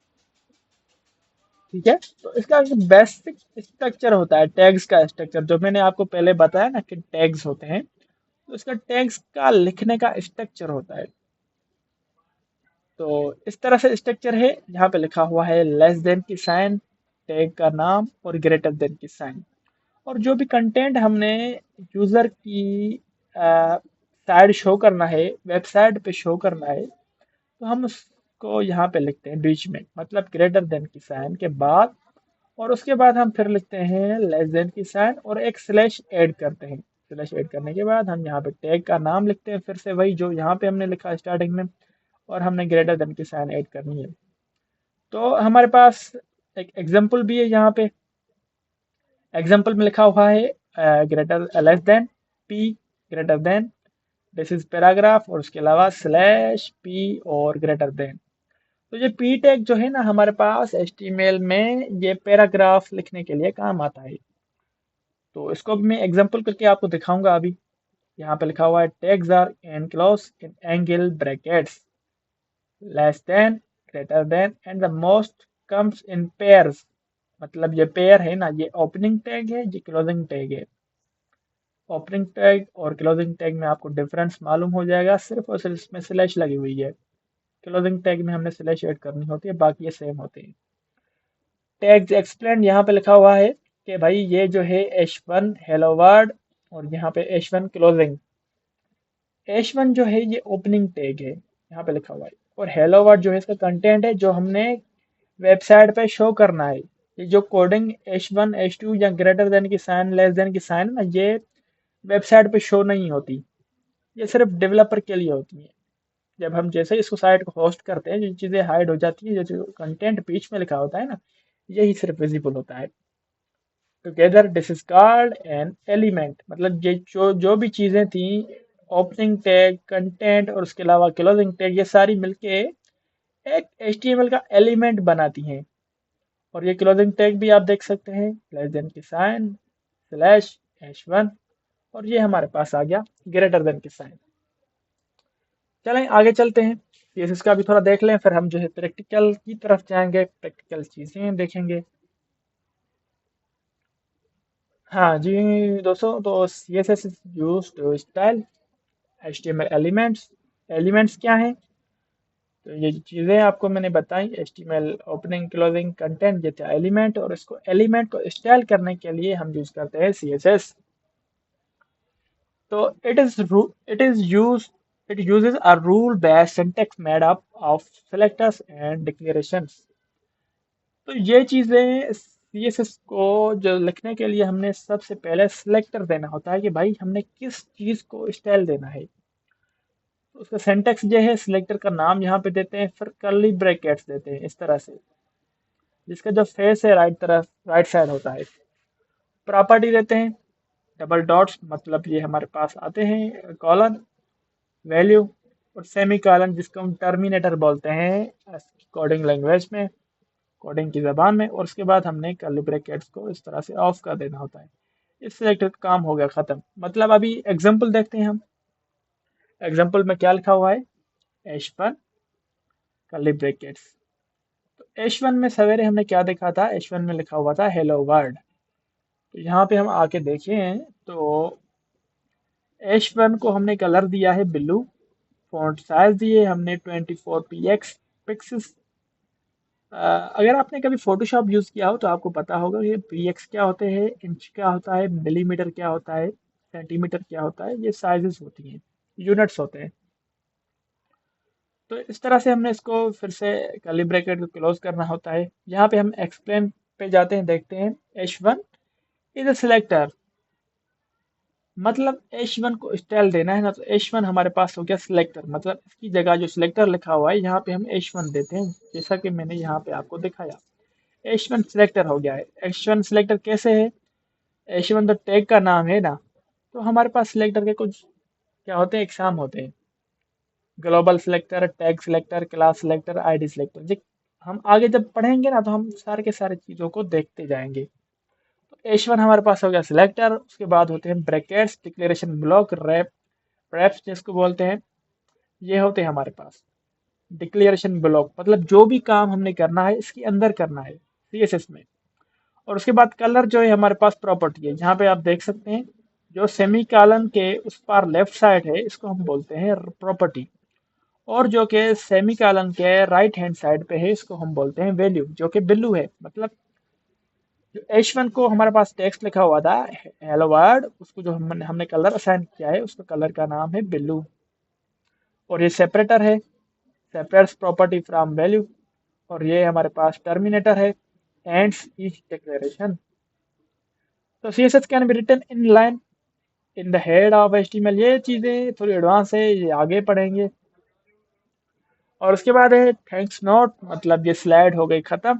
ठीक है, तो इसका एक बेसिक स्ट्रक्चर होता है, टैग्स का स्ट्रक्चर जो मैंने आपको पहले बताया ना कि टैग्स होते हैं, तो इसका टैग्स का लिखने का स्ट्रक्चर होता है। तो इस तरह से स्ट्रक्चर है, यहाँ पे लिखा हुआ है लेस देन की साइन, टैग का नाम और ग्रेटर देन की साइन। और जो भी कंटेंट हमने यूजर की साइड शो करना है, वेबसाइट पे शो करना है, तो हम उसको यहाँ पे लिखते हैं बीच में, मतलब ग्रेटर देन की साइन के बाद, और उसके बाद हम फिर लिखते हैं लेस देन की साइन और एक स्लैश ऐड करते हैं। स्लैश ऐड करने के बाद हम यहाँ पे टैग का नाम लिखते हैं, फिर से वही जो यहाँ पे हमने लिखा स्टार्टिंग में, और हमने ग्रेटर देन की साइन ऐड करनी है। तो हमारे पास एक एग्जाम्पल भी है यहाँ पे। एग्जाम्पल में लिखा हुआ है greater less than P, greater than, this is paragraph, और उसके अलावा स्लैश पी और ग्रेटर देन। तो ये पी टैग जो है ना हमारे पास HTML में ये पैराग्राफ लिखने के लिए काम आता है। तो इसको भी मैं एग्जांपल करके आपको दिखाऊंगा अभी। यहाँ पे लिखा हुआ है tags are enclosed in angle brackets, less than, greater than and the most comes in pairs. मतलब ये पेयर है ना, ये ओपनिंग टैग है, ये क्लोजिंग टैग है। ओपनिंग टैग और क्लोजिंग टैग में आपको डिफरेंस मालूम हो जाएगा, सिर्फ और सिर्फ इसमें स्लैश लगी हुई है। क्लोजिंग टैग में हमने स्लैश ऐड करनी होती है, बाकी ये सेम होते हैं। टैग्स एक्सप्लेन यहाँ पे लिखा हुआ है कि भाई ये जो है H1 हेलो वर्ड, और यहाँ पे H1 क्लोजिंग। H1 जो है ये ओपनिंग टैग है, यहाँ पे लिखा हुआ है, और हेलो वर्ड जो है इसका कंटेंट है जो हमने वेबसाइट पे शो करना है। ये जो कोडिंग H1 H2 या ग्रेटर देन की साइन, लेस देन की साइन ना, ये वेबसाइट पे शो नहीं होती, ये सिर्फ डेवलपर के लिए होती है। जब हम जैसे ही इसको साइट को होस्ट करते हैं, जो चीज़ें हाइड हो जाती है, जो कंटेंट बीच में लिखा होता है ना, यही सिर्फ विजिबल होता है। टुगेदर डिस्कार्ड एन एलिमेंट, मतलब ये जो भी चीज़ें थी, ओपनिंग टैग, कंटेंट और उसके अलावा क्लोजिंग टैग, ये सारी मिलके एक HTML का एलिमेंट बनाती हैं। और ये क्लोजिंग टैग भी आप देख सकते हैं, लेस देन की साइन, स्लैश H1, और ये हमारे पास आ गया ग्रेटर देन की साइन। चलें आगे चलते हैं, CSS का भी थोड़ा देख लें, फिर हम जो है प्रैक्टिकल की तरफ जाएंगे, प्रैक्टिकल चीज़ें देखेंगे। हाँ जी दोस्तों, तो CSS is used to style HTML elements. Elements क्या हैं? तो ये चीज़ें आपको मैंने बताई, HTML ओपनिंग क्लोजिंग कंटेंट, ये थे एलिमेंट, और इसको एलिमेंट को स्टाइल करने के लिए हम यूज करते हैं CSS। तो it uses a rule based syntax made up of selectors and declarations। तो ये चीज़ें CSS को जो लिखने के लिए हमने सबसे पहले सिलेक्टर देना होता है कि भाई हमने किस चीज़ को स्टाइल देना है। तो उसका सिंटैक्स ये है, सिलेक्टर का नाम यहाँ पे देते हैं, फिर कर्ली ब्रैकेट्स देते हैं इस तरह से, जिसका जो फेस है राइट तरफ, राइट साइड होता है। प्रॉपर्टी देते हैं, डबल डॉट्स, मतलब ये हमारे पास आते हैं, कॉलन, वैल्यू, और सेमी कॉलन जिसको हम टर्मिनेटर बोलते हैं कोडिंग लैंग्वेज में, कोडिंग की ज़बान में। और उसके बाद हमने कर्ली ब्रैकेट्स को इस तरह से ऑफ कर देना होता है। इस सिलेक्टर का काम हो गया ख़त्म। मतलब अभी एग्जाम्पल देखते हैं हम। एग्जाम्पल में क्या लिखा हुआ है, H1 कर्ली ब्रैकेट्स। तो H1 में सवेरे हमने क्या देखा था, H1 में लिखा हुआ था हेलो वर्ल्ड। तो यहाँ पे हम आके देखें तो H1 को हमने कलर दिया है ब्लू, फॉन्ट साइज दिए हमने 24 px पिक्सेस। अगर आपने कभी फोटोशॉप यूज़ किया हो तो आपको पता होगा कि px क्या होते हैं, इंच क्या होता है, मिलीमीटर क्या होता है, सेंटीमीटर क्या होता है, ये साइजेस होती हैं, यूनिट्स होते हैं। तो इस तरह से हमने इसको फिर से कर्ली ब्रैकेट को क्लोज करना होता है। यहाँ पे हम एक्सप्लेन पे जाते हैं, देखते हैं H1 इज अ सिलेक्टर मतलब H1 को स्टाइल देना है ना, तो H1 हमारे पास हो गया सिलेक्टर, मतलब इसकी जगह जो सिलेक्टर लिखा हुआ है यहाँ पे हम H1 देते हैं, जैसा कि मैंने यहाँ पे आपको दिखाया। H1 सिलेक्टर हो गया है। H1 सिलेक्टर कैसे है? H1 तो टैग का नाम है ना, तो हमारे पास सिलेक्टर के कुछ क्या होते हैं, एग्जाम होते हैं। Global selector, tag selector, class selector, ID selector. जी, हम आगे जब पढ़ेंगे ना तो हम सारे के सारे चीज़ों को देखते जाएंगे। तो H1 हमारे पास हो गया सिलेक्टर, उसके बाद होते हैं brackets, declaration block, wrap, wraps जिसको बोलते हैं, ये होते हैं हमारे पास। डिक्लेरेशन ब्लॉक मतलब जो भी काम हमने करना है इसके अंदर करना है सीएसएस में। और उसके बाद कलर जो है हमारे पास प्रॉपर्टी है, जहाँ पे आप देख सकते हैं जो सेमी कॉलन के उस पार लेफ्ट साइड है इसको हम बोलते हैं प्रॉपर्टी, और जो कि सेमी कॉलन के राइट हैंड साइड पे है इसको हम बोलते हैं वैल्यू, जो कि बिल्लू है। मतलब जो H1 को हमारे पास टेक्स्ट लिखा हुआ था हेलो वर्ल्ड, उसको जो हमने हमने कलर असाइन किया है उसका कलर का नाम है बिल्लू। और ये सेपरेटर है, सेपरेट्स प्रॉपर्टी फ्रॉम वैल्यू। और ये हमारे पास टर्मिनेटर है, एंड्स ईच डिक्लेरेशन। तो CSS can be written in line in the head of HTML। ये चीज़ें थोड़ी एडवांस है, ये आगे पढ़ेंगे। और उसके बाद है थैंक्स नोट, मतलब ये स्लाइड हो गई खत्म।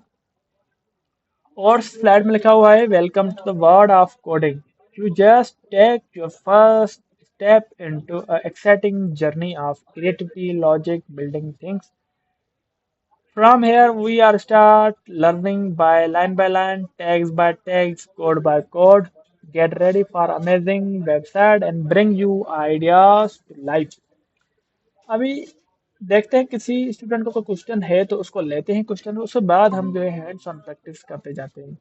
और स्लाइड में लिखा हुआ है welcome to the world of coding, you just take your first step into a exciting journey of creativity, logic, building things. From here, we are start learning by line, tags by tags, code by code. Get ready for amazing website and bring you ideas to life. अभी देखते हैं किसी स्टूडेंट को कोई क्वेश्चन है तो उसको लेते हैं क्वेश्चन, उसके बाद हम जो है हैंड्स ऑन प्रैक्टिस करते जाते हैं।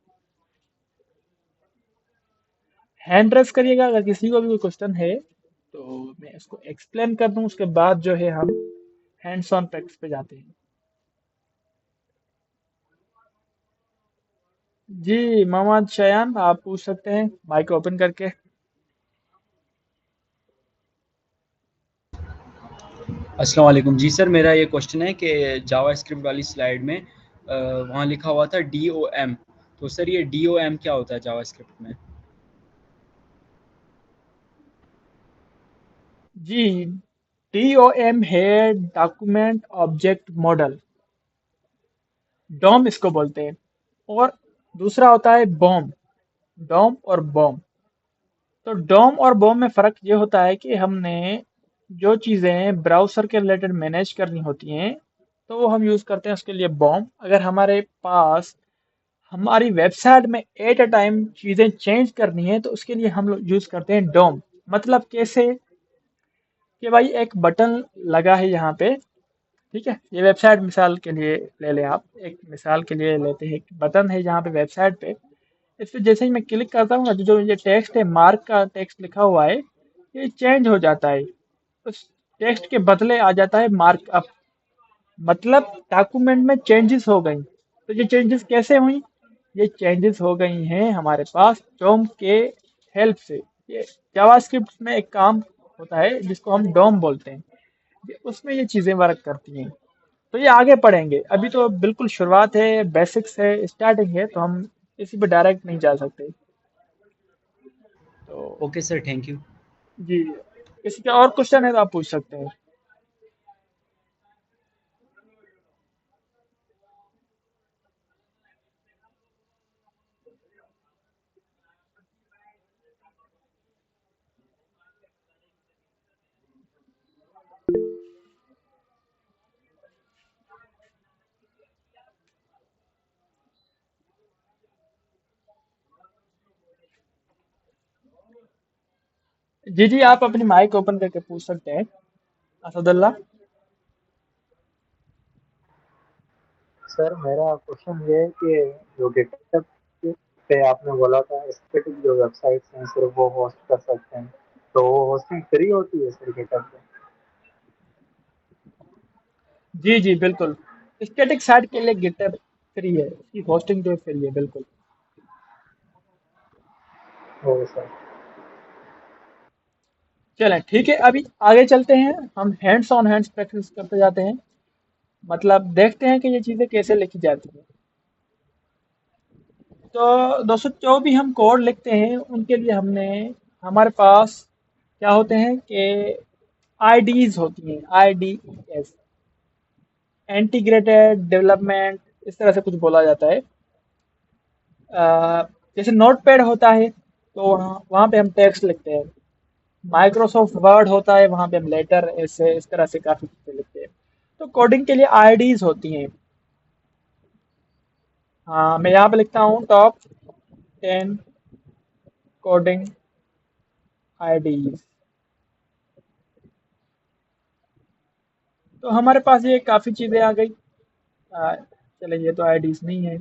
हैंड रेस करिएगा अगर किसी को भी कोई क्वेश्चन है, तो मैं इसको एक्सप्लेन कर दूं, उसके बाद जो है हम हैंड्स ऑन प्रैक्टिस पे जाते हैं। जी मोहम्मद शयान, आप पूछ सकते हैं माइक ओपन करके। अस्सलाम वालेकुम जी सर, मेरा ये क्वेश्चन है कि जावा स्क्रिप्ट वाली स्लाइड में वहाँ लिखा हुआ था DOM। तो सर ये DOM क्या होता है जावा स्क्रिप्ट में? जी DOM है डॉक्यूमेंट ऑब्जेक्ट मॉडल, डॉम इसको बोलते हैं। और दूसरा होता है बॉम, डॉम और बॉम। तो डॉम और बॉम में फ़र्क ये होता है कि हमने जो चीज़ें ब्राउज़र के रिलेटेड मैनेज करनी होती हैं तो वो हम यूज़ करते हैं उसके लिए बॉम। अगर हमारे पास हमारी वेबसाइट में एट अ टाइम चीज़ें चेंज करनी है तो उसके लिए हम लोग यूज़ करते हैं डोम। मतलब कैसे कि भाई एक बटन लगा है यहाँ पे, ठीक है, ये वेबसाइट मिसाल के लिए ले लें, आप एक मिसाल के लिए लेते हैं, एक बटन है यहाँ पे वेबसाइट पे, इस पे जैसे ही मैं क्लिक करता हूँ ना तो जो ये टेक्स्ट है, मार्क का टेक्स्ट लिखा हुआ है, ये चेंज हो जाता है, उस टेक्स्ट के बदले आ जाता है मार्कअप। मतलब डॉक्यूमेंट में चेंजेस हो गई। तो ये चेंजेस कैसे हुई? ये चेंजेस हो गई हैं हमारे पास डोम के हेल्प से। ये जावास्क्रिप्ट में एक काम होता है जिसको हम डोम बोलते हैं, उसमें ये चीज़ें वर्क करती हैं। तो ये आगे पढ़ेंगे, अभी तो बिल्कुल शुरुआत है, बेसिक्स है, स्टार्टिंग है, तो हम इसी पे डायरेक्ट नहीं जा सकते। तो ओके सर, थैंक यू। जी, किसी का और क्वेश्चन है तो आप पूछ सकते हैं। जी जी, आप अपनी माइक ओपन करके पूछ सकते हैं असदुल्ला। सर मेरा क्वेश्चन ये है कि जो गिटहब पे आपने बोला था स्टैटिक जो वेबसाइट्स हैं सिर्फ वो होस्ट कर सकते हैं, तो वो होस्टिंग फ्री होती है सर गिटहब पे? जी जी बिल्कुल, स्टैटिक साइट के लिए गिटहब फ्री है, उसकी होस्टिंग जो फ्री है बिल्कुल। ओ सर। चलें ठीक है, अभी आगे चलते हैं, हम हैंड्स ऑन हैंड्स प्रैक्टिस करते जाते हैं। मतलब देखते हैं कि ये चीज़ें कैसे लिखी जाती हैं। तो दोस्तों जो भी हम कोड लिखते हैं उनके लिए हमने हमारे पास क्या होते हैं कि आईडीज होती हैं, IDEs, इंटीग्रेटेड डेवलपमेंट, इस तरह से कुछ बोला जाता है। जैसे नोट पैड होता है तो वहाँ वहाँ पे हम टेक्स्ट लिखते हैं। माइक्रोसॉफ्ट वर्ड होता है, वहाँ पे हम लेटर, ऐसे इस तरह से काफ़ी चीज़ें लिखते हैं। तो कोडिंग के लिए आईडीज होती हैं। हाँ, मैं यहाँ पे लिखता हूँ टॉप 10 कोडिंग आईडीज। तो हमारे पास ये काफ़ी चीज़ें आ गई। चलिए, ये तो आईडीज नहीं है,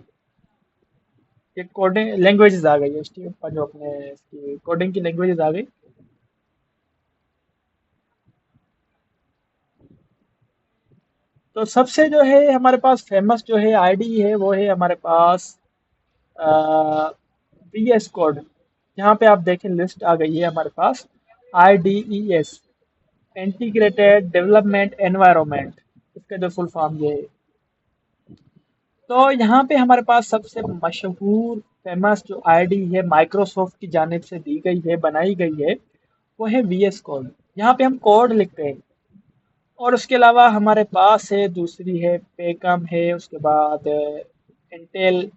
ये कोडिंग लैंग्वेजेस आ गई। एचटीएमएल पर जो अपने इसकी कोडिंग की लैंग्वेजेस आ गई। तो सबसे जो है हमारे पास फेमस जो है आईडी है, वो है हमारे पास VS कोड। यहाँ पे आप देखें लिस्ट आ गई है हमारे पास, IDES, इंटीग्रेटेड डेवलपमेंट एनवायरनमेंट, इसका जो फुल फॉर्म ये है। तो यहाँ पे हमारे पास सबसे मशहूर फेमस जो आईडी है, माइक्रोसॉफ्ट की जानिब से दी गई है, बनाई गई है, वो है VS कोड। यहाँ पे हम कोड लिखते हैं। और उसके अलावा हमारे पास है, दूसरी है पेकम है, उसके बाद इंटेल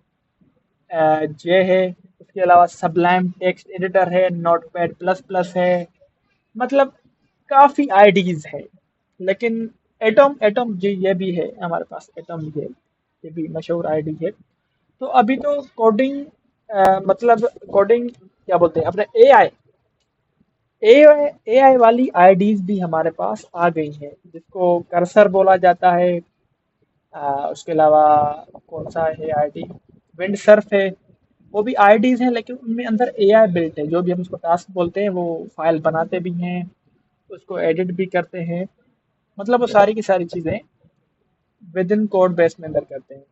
जे है, उसके अलावा सबलाइम टेक्स्ट एडिटर है, नोटपैड प्लस प्लस है। मतलब काफ़ी आईडीज है। लेकिन एटम एटम जी ये भी है हमारे पास, एटम भी है, ये भी मशहूर आईडी है। तो अभी तो कोडिंग, मतलब कोडिंग क्या बोलते हैं अपने एआई वाली आईडीज भी हमारे पास आ गई हैं, जिसको कर्सर बोला जाता है। उसके अलावा कौन सा है आईडी, विंड सर्फ है। वो भी आईडीज हैं, लेकिन उनमें अंदर एआई बिल्ट है। जो भी हम उसको टास्क बोलते हैं, वो फाइल बनाते भी हैं, उसको एडिट भी करते हैं। मतलब वो सारी की सारी चीज़ें विद इन कोड बेस में अंदर करते हैं।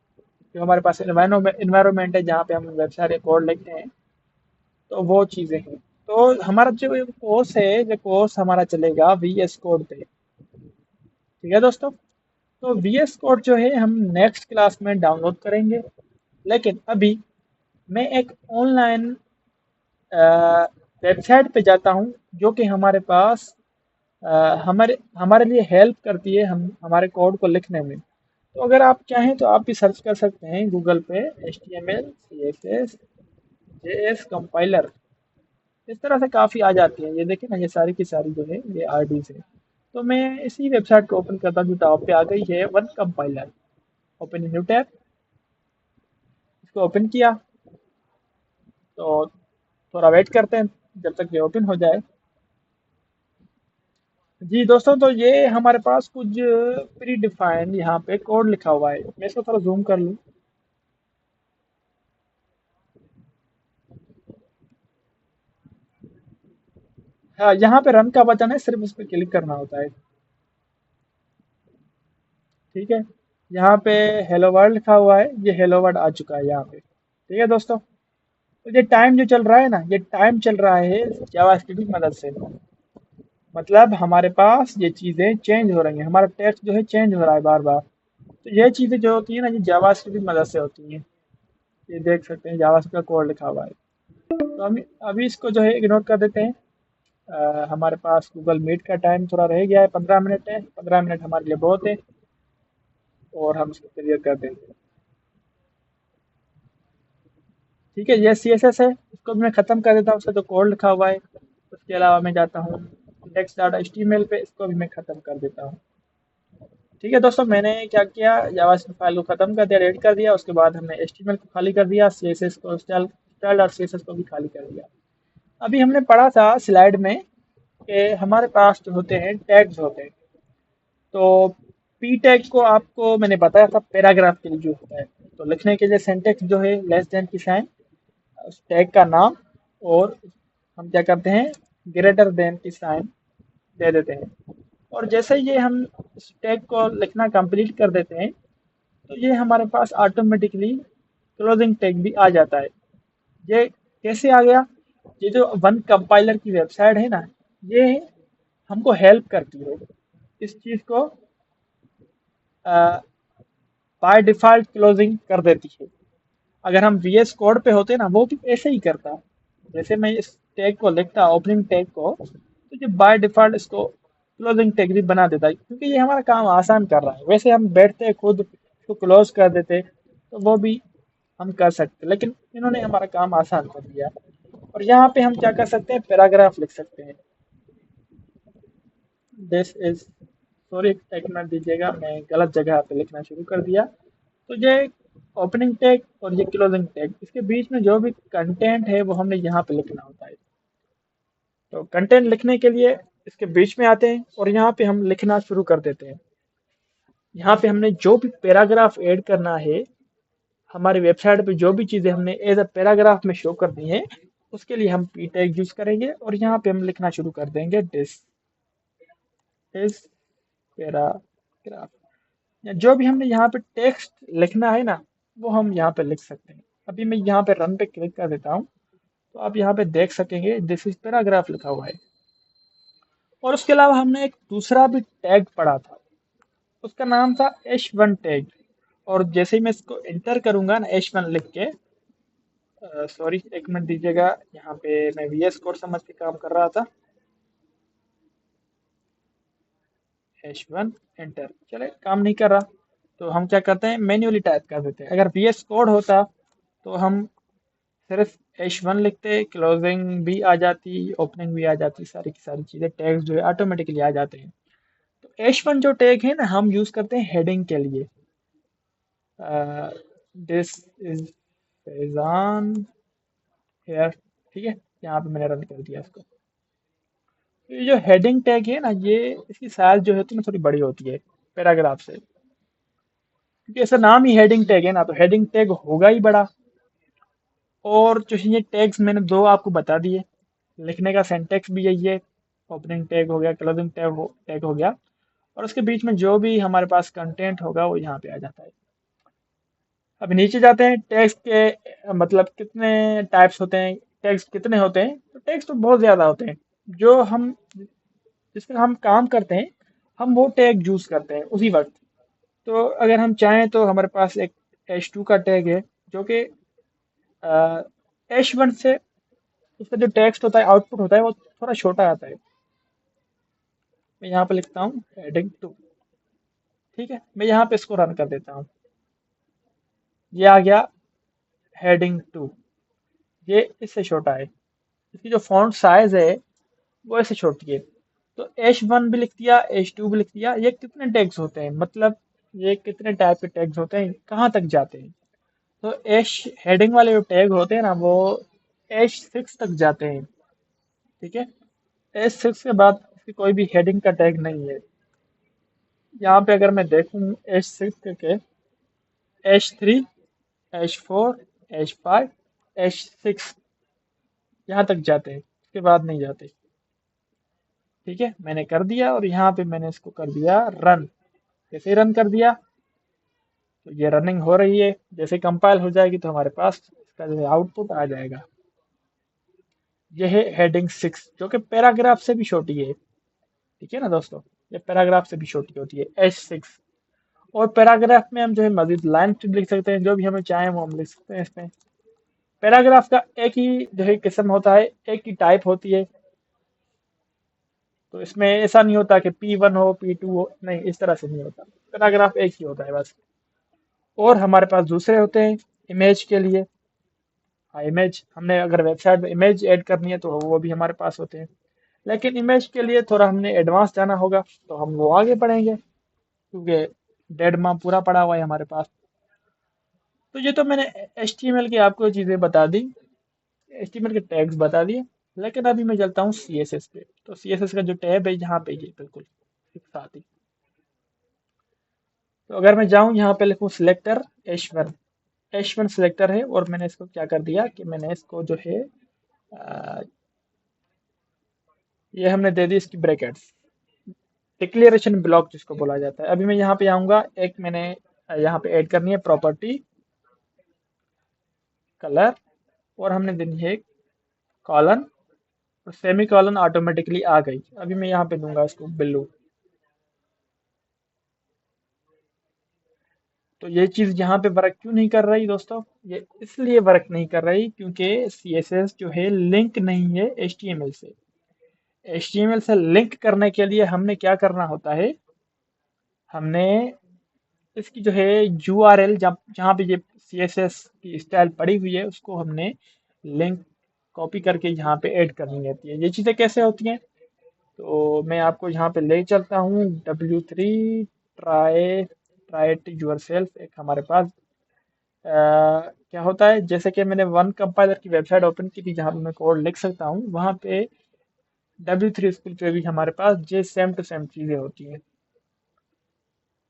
जो हमारे पास इन्वायरमेंट है, जहाँ पे हम वेबसाइट या कोड लिखते हैं, तो वो चीज़ें हैं। तो हमारा जो कोर्स है, ये कोर्स हमारा चलेगा VS कोड पे। ठीक है दोस्तों। तो VS कोड जो है हम नेक्स्ट क्लास में डाउनलोड करेंगे। लेकिन अभी मैं एक ऑनलाइन वेबसाइट पे जाता हूँ, जो कि हमारे पास हमारे हमारे लिए हेल्प करती है, हम हमारे कोड को लिखने में। तो अगर आप चाहें तो आप भी सर्च कर सकते हैं गूगल पे, HTML CSS JS कंपाइलर, इस तरह से काफ़ी आ जाती है। ये देखिए ना, ये सारी की सारी जो है ये आरडीज है। तो मैं इसी वेबसाइट को ओपन करता हूँ, जो टॉप पे आ गई है, one compiler. Open new tab, इसको ओपन किया तो थोड़ा वेट करते हैं जब तक ये ओपन हो जाए। जी दोस्तों, तो ये हमारे पास कुछ प्री डिफाइंड यहाँ पे कोड लिखा हुआ है। मैं इसको थोड़ा जूम कर लूँ। हाँ, यहाँ पे रन का बटन है, सिर्फ उस पर क्लिक करना होता है। ठीक है, यहाँ पे हेलो वर्ल्ड लिखा हुआ है, ये हेलो वर्ल्ड आ चुका है यहाँ पे। ठीक है दोस्तों। तो ये टाइम जो चल रहा है ना, ये टाइम चल रहा है जावास्क्रिप्ट की मदद से। मतलब हमारे पास ये चीज़ें चेंज हो रही हैं, हमारा टेक्स्ट जो है चेंज हो रहा है बार बार। तो ये चीज़ें जो होती है ना, ये जावास्क्रिप्ट की मदद से होती हैं। ये देख सकते हैं जावास्क्रिप्ट का कोड लिखा हुआ है। तो हम अभी इसको जो है इग्नोर कर देते हैं। हमारे पास गूगल मीट का टाइम थोड़ा रह गया है, 15 मिनट है। 15 मिनट हमारे लिए बहुत है, और हम इसको क्लियर कर देंगे। ठीक है, ये CSS है, इसको भी मैं ख़त्म कर देता हूँ, उसका जो कोड लिखा हुआ है। उसके अलावा मैं जाता हूँ index.html पे, इसको भी मैं ख़त्म कर देता हूँ। ठीक है दोस्तों, मैंने क्या किया, जावास्क्रिप्ट फाइल को ख़त्म कर दिया, रेड कर दिया। उसके बाद हमने HTML को खाली कर दिया, CSS को स्टाइल और CSS को भी खाली कर दिया। अभी हमने पढ़ा था स्लाइड में कि हमारे पास जो होते हैं टैग्स होते हैं। तो पी टैग को आपको मैंने बताया था पैराग्राफ के लिए जो होता है। तो लिखने के लिए सिंटेक्स जो है लेस देन की साइन, उस टैग का नाम, और हम क्या करते हैं, ग्रेटर देन की साइन दे देते हैं। और जैसे ही ये हम इस टैग को लिखना कंप्लीट कर देते हैं, तो ये हमारे पास ऑटोमेटिकली क्लोजिंग टैग भी आ जाता है। ये कैसे आ गया, ये जो वन कंपाइलर की वेबसाइट है ना, ये हमको हेल्प करती है इस चीज़ को, बाय डिफ़ॉल्ट क्लोजिंग कर देती है। अगर हम VS कोड पे होते ना, वो भी ऐसे ही करता। जैसे मैं इस टैग को लिखता है, ओपनिंग टैग को, तो ये बाय डिफॉल्ट इसको क्लोजिंग टैग भी बना देता है, क्योंकि ये हमारा काम आसान कर रहा है। वैसे हम बैठते खुद इसको क्लोज कर देते तो वो भी हम कर सकते, लेकिन इन्होंने हमारा काम आसान कर दिया। और यहाँ पे हम क्या कर सकते हैं, पैराग्राफ लिख सकते हैं। दिस इज, सॉरी एक मिनट दीजिएगा, मैं गलत जगह पे लिखना शुरू कर दिया। तो ये ओपनिंग टैग और ये क्लोजिंग टैग, इसके बीच में जो भी कंटेंट है वो हमने यहाँ पे लिखना होता है। तो कंटेंट लिखने के लिए इसके बीच में आते हैं और यहाँ पे हम लिखना शुरू कर देते हैं। यहाँ पे हमने जो भी पैराग्राफ ऐड करना है, हमारी वेबसाइट पे जो भी चीज़ें हमने एज अ पैराग्राफ में शो करनी है, उसके लिए हम पी टैग यूज करेंगे और यहाँ पे हम लिखना शुरू कर देंगे दिस इज पैराग्राफ। या जो भी हमने यहाँ पे टेक्स्ट लिखना है ना, वो हम यहाँ पे लिख सकते हैं। अभी मैं यहाँ पे रन पे क्लिक कर देता हूँ, तो आप यहाँ पे देख सकेंगे दिस इज पैराग्राफ लिखा हुआ है। और उसके अलावा हमने एक दूसरा भी टैग पढ़ा था, उसका नाम था h1 टैग। और जैसे ही मैं इसको एंटर करूंगा ना h1 लिख के, सॉरी एक मिनट दीजिएगा, यहाँ पे मैं VS कोड समझ के काम कर रहा था। h1 एंटर, चले काम नहीं कर रहा, तो हम क्या करते हैं, मैन्युअली टाइप कर देते हैं। अगर VS कोड होता तो हम सिर्फ h1 लिखते, क्लोजिंग भी आ जाती, ओपनिंग भी आ जाती, सारी की सारी चीज़ें टैग्स जो है ऑटोमेटिकली आ जाते हैं। तो h1 जो टैग है ना, हम यूज़ करते हैं हेडिंग के लिए। दिस इज फैजान हेयर, ठीक है, यहाँ पे मैंने रन कर दिया इसको। तो ये जो हेडिंग टैग है ना, ये इसकी साइज जो होती है ना थोड़ी बड़ी होती है पैराग्राफ से, क्योंकि ऐसा नाम ही हेडिंग टैग है ना, तो हेडिंग टैग होगा ही बड़ा। और जो ये टैग्स मैंने दो आपको बता दिए, लिखने का सिंटैक्स भी यही है, ओपनिंग टैग हो गया, क्लोजिंग टैग हो गया, और उसके बीच में जो भी हमारे पास कंटेंट होगा वो यहाँ पे आ जाता है। अब नीचे जाते हैं, टैग्स के मतलब कितने टाइप्स होते हैं, टैग्स कितने होते हैं, तो टैग्स तो बहुत ज़्यादा होते हैं। जो हम जिस पर हम काम करते हैं, हम वो टैग यूज करते हैं उसी वक्त। तो अगर हम चाहें तो हमारे पास एक h2 का टैग है, जो कि h1 से उसका जो टेक्स्ट होता है, आउटपुट होता है, वो थोड़ा छोटा आता है। मैं यहाँ पे लिखता हूँ हेडिंग 2, ठीक है, मैं यहाँ पे इसको रन कर देता हूँ, ये आ गया हेडिंग 2। ये इससे छोटा है, इसकी जो फॉन्ट साइज है वो इससे छोटी है। तो h1 भी लिख दिया, h2 भी लिख दिया। ये कितने टैग्स होते हैं, मतलब ये कितने टाइप के टैग्स होते हैं, कहाँ तक जाते हैं, तो एच हेडिंग वाले जो टैग होते हैं ना, वो h6 तक जाते हैं, ठीक है। h6 के बाद इसकी कोई भी हेडिंग का टैग नहीं है। यहाँ पे अगर मैं देखूँ h6 के h3, h4, h5, h6 यहाँ तक जाते हैं, उसके बाद नहीं जाते, ठीक है। मैंने कर दिया और यहाँ पे मैंने इसको कर दिया रन। जैसे ही रन कर दिया तो ये रनिंग हो रही है, जैसे कंपाइल हो जाएगी तो हमारे पास इसका जो है आउटपुट आ जाएगा। यह है हेडिंग 6, जो कि पैराग्राफ से भी छोटी है, ठीक है ना दोस्तों, ये पैराग्राफ से भी छोटी होती है h6। और पैराग्राफ में हम जो है मजीद लाइन लिख सकते हैं, जो भी हमें चाहे वो हम लिख सकते हैं इसमें। पैराग्राफ का एक ही जो है किस्म होता है, एक ही टाइप होती है, तो इसमें ऐसा नहीं होता कि P1 हो P2 हो, नहीं, इस तरह से नहीं होता। पैराग्राफ एक ही होता है बस। और हमारे पास दूसरे होते हैं इमेज के लिए। हाँ, इमेज हमने अगर वेबसाइट में इमेज ऐड करनी है तो वो भी हमारे पास होते हैं, लेकिन इमेज के लिए थोड़ा हमने एडवांस जाना होगा, तो हम वो आगे पढ़ेंगे, क्योंकि डेडमा पूरा पड़ा हुआ है हमारे पास। तो ये तो मैंने HTML की आपको चीज़ें बता दी, HTML के टैग्स बता दिए। लेकिन अभी मैं चलता हूँ CSS पे। तो CSS का जो टैब है यहाँ पे, ये बिल्कुल एक साथ ही। तो अगर मैं जाऊँ यहाँ पे लिखूँ सिलेक्टर H1 सिलेक्टर है, और मैंने इसको क्या कर दिया कि मैंने इसको जो है ये हमने दे दी इसकी ब्रैकेट्स, डिक्लेरेशन ब्लॉक जिसको बोला जाता है। अभी मैं यहाँ पे आऊँगा, एक मैंने यहाँ पे ऐड करनी है प्रॉपर्टी कलर, और हमने देनी है कॉलन, और सेमी कॉलन ऑटोमेटिकली आ गई। अभी मैं यहाँ पे दूंगा इसको ब्लू। तो ये चीज़ यहाँ पे वर्क क्यों नहीं कर रही दोस्तों? ये इसलिए वर्क नहीं कर रही क्योंकि CSS जो है लिंक नहीं है HTML से। HTML से लिंक करने के लिए हमने क्या करना होता है? हमने इसकी जो है URL जहाँ जहाँ पे ये CSS की स्टाइल पड़ी हुई है उसको हमने लिंक कॉपी करके यहाँ पे ऐड करनी रहती है। ये चीज़ें कैसे होती हैं? तो मैं आपको यहाँ पे ले चलता हूँ W3 try try it yourself एक हमारे पास क्या होता है जैसे कि मैंने वन कंपाइलर की वेबसाइट ओपन की थी जहाँ पे मैं कोड लिख सकता हूँ वहाँ पे W3 स्कूल पे भी हमारे पास जे सेम टू सेम चीज़ें होती हैं।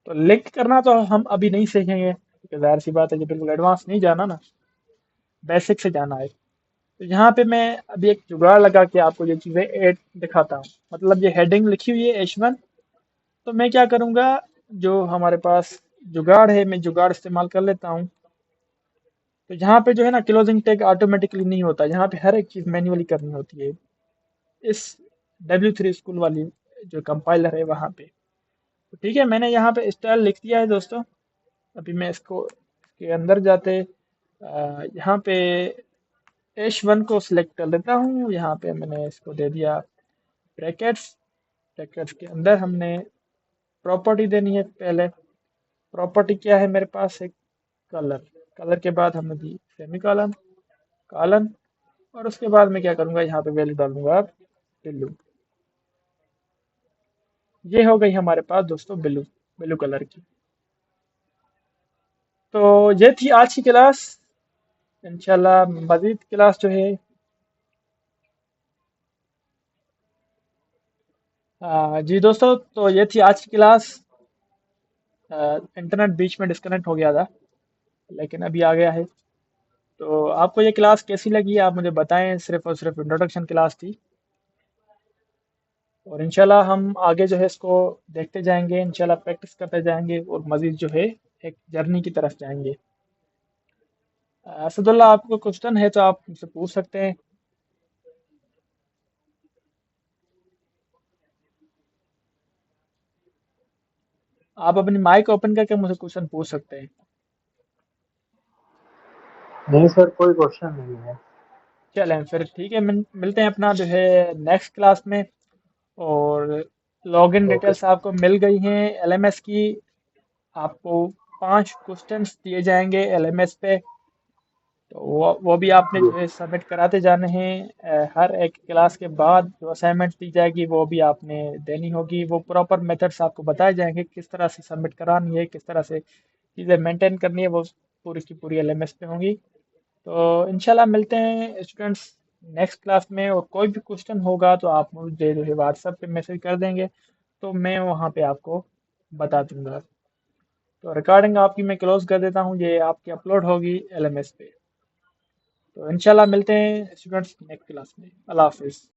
तो लिंक करना तो हम अभी नहीं सीखेंगे क्योंकि जाहिर सी बात है ये बिल्कुल एडवांस नहीं जाना ना, बेसिक से जाना है। तो यहाँ पे मैं अभी एक जुगाड़ लगा के आपको ये चीज़ें ऐड दिखाता हूँ। मतलब ये हेडिंग लिखी हुई है H1, तो मैं क्या करूँगा, जो हमारे पास जुगाड़ है मैं जुगाड़ इस्तेमाल कर लेता हूँ। तो यहाँ पे जो है ना क्लोजिंग टैग ऑटोमेटिकली नहीं होता, यहाँ पे हर एक चीज़ मैन्युअली करनी होती है इस W3 स्कूल वाली जो कंपाइलर है वहाँ पे। तो ठीक है, मैंने यहाँ पे स्टाइल लिख दिया है दोस्तों। अभी मैं इसको इसके अंदर जाते यहाँ पे H1 को सिलेक्ट कर लेता हूँ। यहाँ पे मैंने इसको दे दिया ब्रैकेट्स। ब्रैकेट्स के अंदर हमने प्रॉपर्टी देनी है पहले। प्रॉपर्टी क्या है मेरे पास, एक कलर। कलर के बाद हमने दी सेमी कॉलन कॉलन, और उसके बाद मैं क्या करूँगा, यहाँ पे वैल्यू डालूंगा ब्लू। ये हो गई हमारे पास दोस्तों ब्लू ब्लू कलर की। तो ये थी आज की क्लास। इंशाल्लाह मज़ीद क्लास जो है जी दोस्तों, तो ये थी आज की क्लास। इंटरनेट बीच में डिस्कनेक्ट हो गया था लेकिन अभी आ गया है। तो आपको ये क्लास कैसी लगी आप मुझे बताएं। सिर्फ और सिर्फ इंट्रोडक्शन क्लास थी और इंशाल्लाह हम आगे जो है इसको देखते जाएंगे, इंशाल्लाह प्रैक्टिस करते जाएंगे और मज़ीद जो है एक जर्नी की तरफ जाएंगे। असदुल्ला, आपको क्वेश्चन है तो आप मुझसे पूछ सकते हैं। आप अपनी माइक ओपन करके मुझसे क्वेश्चन पूछ सकते हैं। नहीं सर, कोई क्वेश्चन नहीं है। चलें फिर ठीक है, मिलते हैं अपना जो है नेक्स्ट क्लास में। और लॉगिन ओके। डिटेल्स आपको मिल गई हैं LMS की। आपको 5 क्वेश्चंस दिए जाएंगे LMS पे, तो वो भी आपने जी। जो है सबमिट कराते जाने हैं। हर एक क्लास के बाद जो असाइनमेंट दी जाएगी वो भी आपने देनी होगी। वो प्रॉपर मेथड्स आपको बताए जाएंगे किस तरह से सबमिट करानी है, किस तरह से चीज़ें मेंटेन करनी है, वो पूरी की पूरी LMS पे होंगी। तो इंशाल्लाह मिलते हैं स्टूडेंट्स नेक्स्ट क्लास में। और कोई भी क्वेश्चन होगा तो आप मुझे जो है व्हाट्सएप पे मैसेज कर देंगे तो मैं वहाँ पे आपको बता दूंगा। तो रिकॉर्डिंग आपकी मैं क्लोज कर देता हूँ, ये आपकी अपलोड होगी LMS पे। तो इंशाल्लाह मिलते हैं स्टूडेंट्स नेक्स्ट क्लास में। अल्लाह हाफिज़।